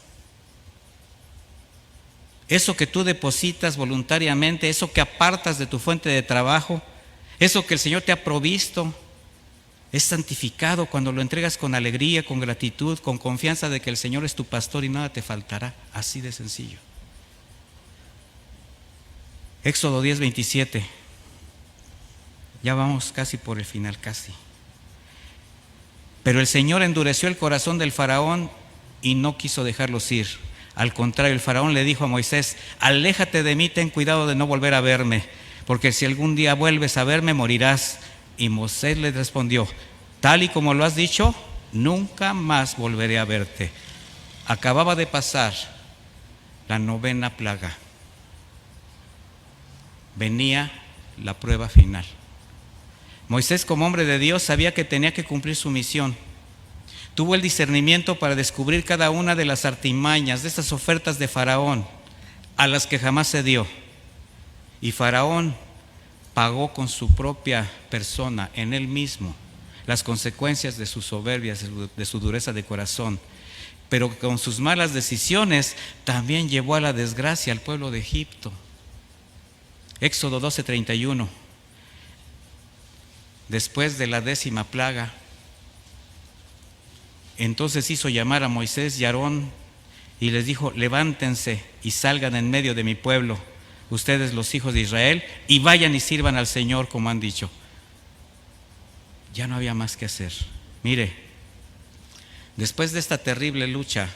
Eso que tú depositas voluntariamente, eso que apartas de tu fuente de trabajo, eso que el Señor te ha provisto, es santificado cuando lo entregas con alegría, con gratitud, con confianza de que el Señor es tu pastor y nada te faltará. Así de sencillo. Éxodo 10:27. Ya vamos casi por el final, casi. Pero el Señor endureció el corazón del faraón y no quiso dejarlos ir. Al contrario, el faraón le dijo a Moisés: aléjate de mí, ten cuidado de no volver a verme, porque si algún día vuelves a verme, morirás. Y Moisés le respondió: tal y como lo has dicho, nunca más volveré a verte. Acababa de pasar la 9ª plaga. Venía la prueba final. Moisés, como hombre de Dios, sabía que tenía que cumplir su misión. Tuvo el discernimiento para descubrir cada una de las artimañas, de estas ofertas de Faraón, a las que jamás cedió. Y Faraón pagó con su propia persona, en él mismo, las consecuencias de su soberbia, de su dureza de corazón. Pero con sus malas decisiones también llevó a la desgracia al pueblo de Egipto. Éxodo 12:31. Después de la 10ª plaga, entonces hizo llamar a Moisés y a Aarón y les dijo: levántense y salgan en medio de mi pueblo, ustedes los hijos de Israel, y vayan y sirvan al Señor como han dicho. Ya no había más que hacer. Mire, después de esta terrible lucha,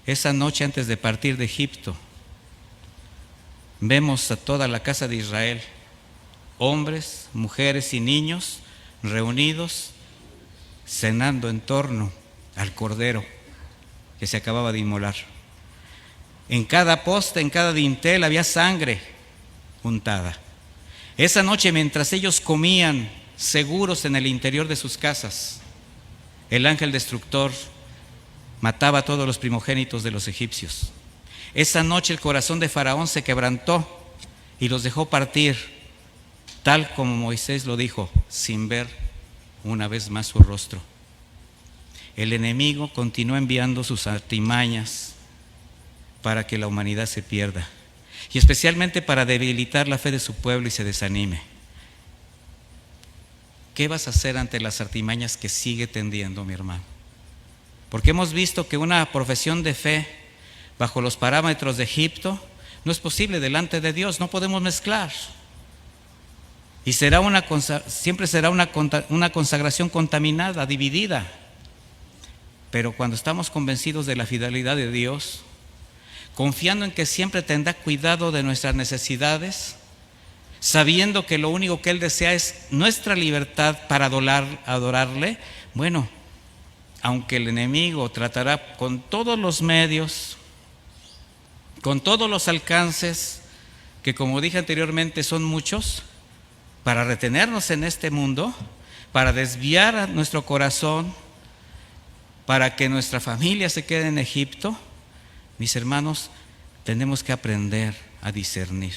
esa noche antes de partir de Egipto, vemos a toda la casa de Israel, hombres, mujeres y niños, reunidos, cenando en torno al cordero que se acababa de inmolar. En cada poste, en cada dintel había sangre untada. Esa noche, mientras ellos comían seguros en el interior de sus casas, el ángel destructor mataba a todos los primogénitos de los egipcios. Esa noche el corazón de Faraón se quebrantó y los dejó partir, tal como Moisés lo dijo, sin ver una vez más su rostro. El enemigo continuó enviando sus artimañas para que la humanidad se pierda, y especialmente para debilitar la fe de su pueblo y se desanime. ¿Qué vas a hacer ante las artimañas que sigue tendiendo, mi hermano? Porque hemos visto que una profesión de fe bajo los parámetros de Egipto no es posible delante de Dios, no podemos mezclar. Y siempre será una consagración contaminada, dividida. Pero cuando estamos convencidos de la fidelidad de Dios, confiando en que siempre tendrá cuidado de nuestras necesidades, sabiendo que lo único que Él desea es nuestra libertad para adorarle, bueno, aunque el enemigo tratará con todos los medios, con todos los alcances, que como dije anteriormente son muchos, para retenernos en este mundo, para desviar a nuestro corazón, para que nuestra familia se quede en Egipto, mis hermanos, tenemos que aprender a discernir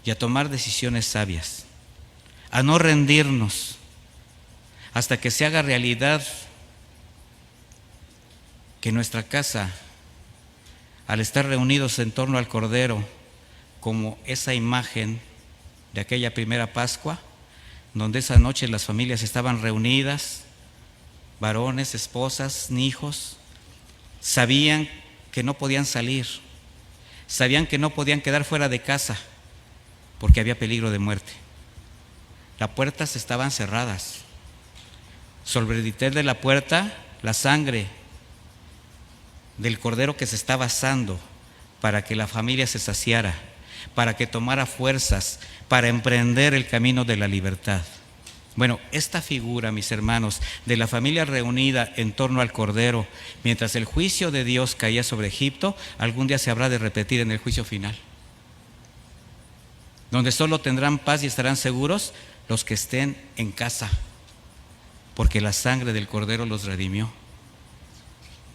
y a tomar decisiones sabias, a no rendirnos hasta que se haga realidad que nuestra casa, al estar reunidos en torno al Cordero, como esa imagen de aquella primera Pascua, donde esa noche las familias estaban reunidas, varones, esposas, hijos, sabían que no podían salir, sabían que no podían quedar fuera de casa porque había peligro de muerte. Las puertas estaban cerradas. Sobre el dintel de la puerta, la sangre del cordero que se estaba asando para que la familia se saciara, para que tomara fuerzas para emprender el camino de la libertad. Bueno, esta figura, mis hermanos, de la familia reunida en torno al Cordero, mientras el juicio de Dios caía sobre Egipto, algún día se habrá de repetir en el juicio final, donde solo tendrán paz y estarán seguros los que estén en casa, porque la sangre del Cordero los redimió.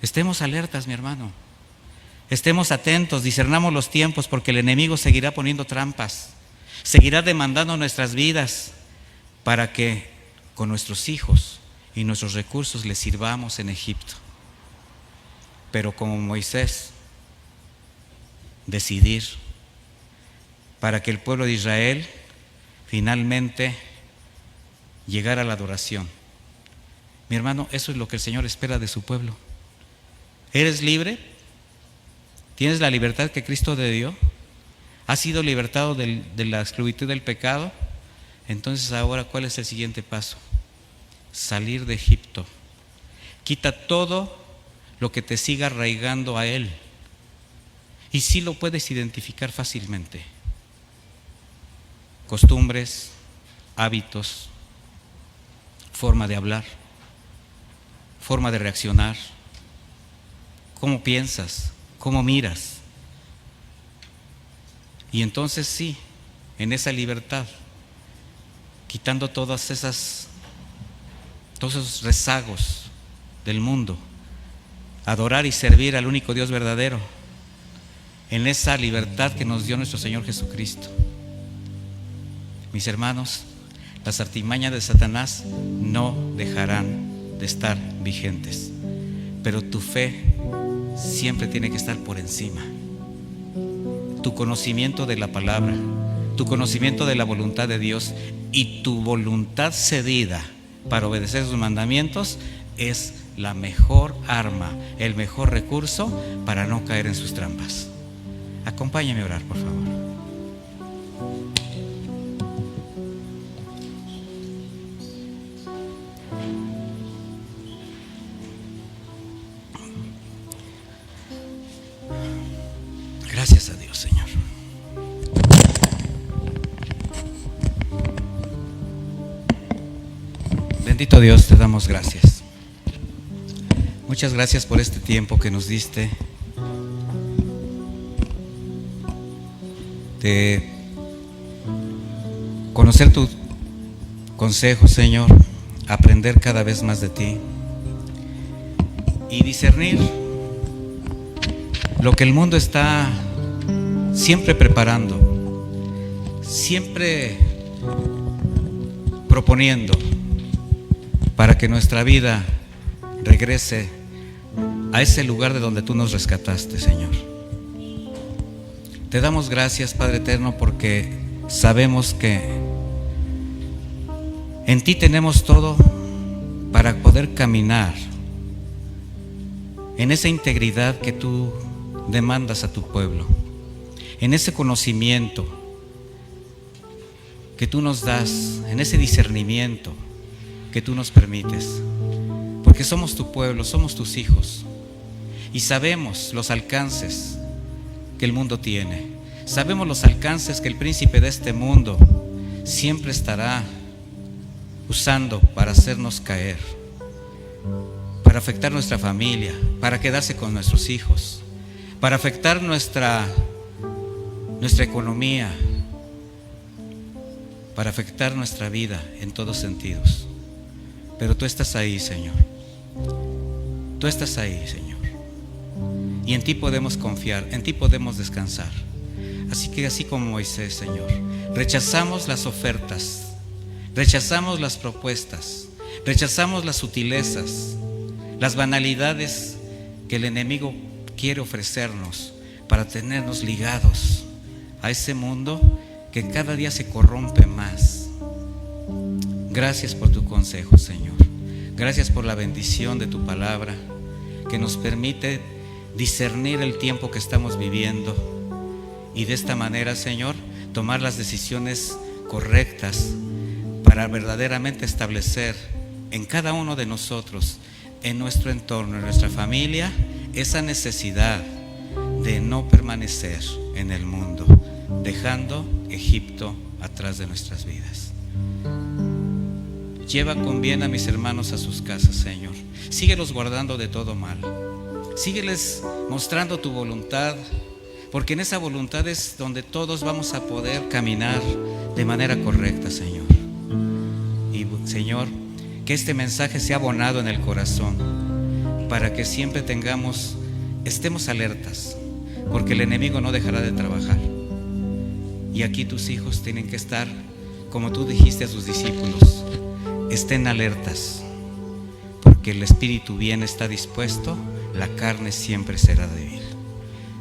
Estemos alertas, mi hermano. Estemos atentos, discernamos los tiempos, porque el enemigo seguirá poniendo trampas, seguirá demandando nuestras vidas para que con nuestros hijos y nuestros recursos les sirvamos en Egipto. Pero como Moisés, decidir para que el pueblo de Israel finalmente llegara a la adoración. Mi hermano, eso es lo que el Señor espera de su pueblo. ¿Eres libre? ¿Tienes la libertad que Cristo te dio? ¿Has sido libertado de la esclavitud del pecado? Entonces ahora, ¿cuál es el siguiente paso? Salir de Egipto. Quita todo lo que te siga arraigando a Él. Y sí lo puedes identificar fácilmente. Costumbres, hábitos, forma de hablar, forma de reaccionar, cómo piensas, cómo miras. Y entonces sí, en esa libertad, quitando todos esos rezagos del mundo, adorar y servir al único Dios verdadero, en esa libertad que nos dio nuestro Señor Jesucristo. Mis hermanos, las artimañas de Satanás no dejarán de estar vigentes, pero tu fe siempre tiene que estar por encima. Tu conocimiento de la palabra, tu conocimiento de la voluntad de Dios y tu voluntad cedida para obedecer sus mandamientos es la mejor arma, el mejor recurso para no caer en sus trampas. Acompáñame a orar, por favor. Gracias a Dios, Señor. Bendito Dios, te damos gracias. Muchas gracias por este tiempo que nos diste de conocer tu consejo, Señor, aprender cada vez más de ti y discernir lo que el mundo está siempre preparando, siempre proponiendo para que nuestra vida regrese a ese lugar de donde tú nos rescataste, Señor. Te damos gracias, Padre eterno, porque sabemos que en ti tenemos todo para poder caminar en esa integridad que tú demandas a tu pueblo, en ese conocimiento que tú nos das, en ese discernimiento que tú nos permites, porque somos tu pueblo, somos tus hijos y sabemos los alcances que el mundo tiene, sabemos los alcances que el príncipe de este mundo siempre estará usando para hacernos caer, para afectar nuestra familia, para quedarse con nuestros hijos, para afectar nuestra economía, para afectar nuestra vida en todos sentidos. Pero tú estás ahí, Señor. Tú estás ahí, Señor. Y en ti podemos confiar, en ti podemos descansar. Así que así como Moisés, Señor, rechazamos las ofertas, rechazamos las propuestas, rechazamos las sutilezas, las banalidades que el enemigo quiere ofrecernos para tenernos ligados a ese mundo que cada día se corrompe más. Gracias por tu consejo, Señor. Gracias por la bendición de tu palabra que nos permite discernir el tiempo que estamos viviendo y de esta manera, Señor, tomar las decisiones correctas para verdaderamente establecer en cada uno de nosotros, en nuestro entorno, en nuestra familia, esa necesidad de no permanecer en el mundo, dejando Egipto atrás de nuestras vidas. Lleva con bien a mis hermanos a sus casas, Señor. Síguelos guardando de todo mal. Sígueles mostrando tu voluntad, porque en esa voluntad es donde todos vamos a poder caminar de manera correcta, Señor. Y Señor, que este mensaje sea abonado en el corazón, para que siempre estemos alertas, porque el enemigo no dejará de trabajar. Y aquí tus hijos tienen que estar, como tú dijiste a sus discípulos, estén alertas, porque el espíritu bien está dispuesto, la carne siempre será débil.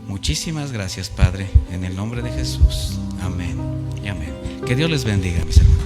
Muchísimas gracias, Padre, en el nombre de Jesús. Amén y amén. Que Dios les bendiga, mis hermanos.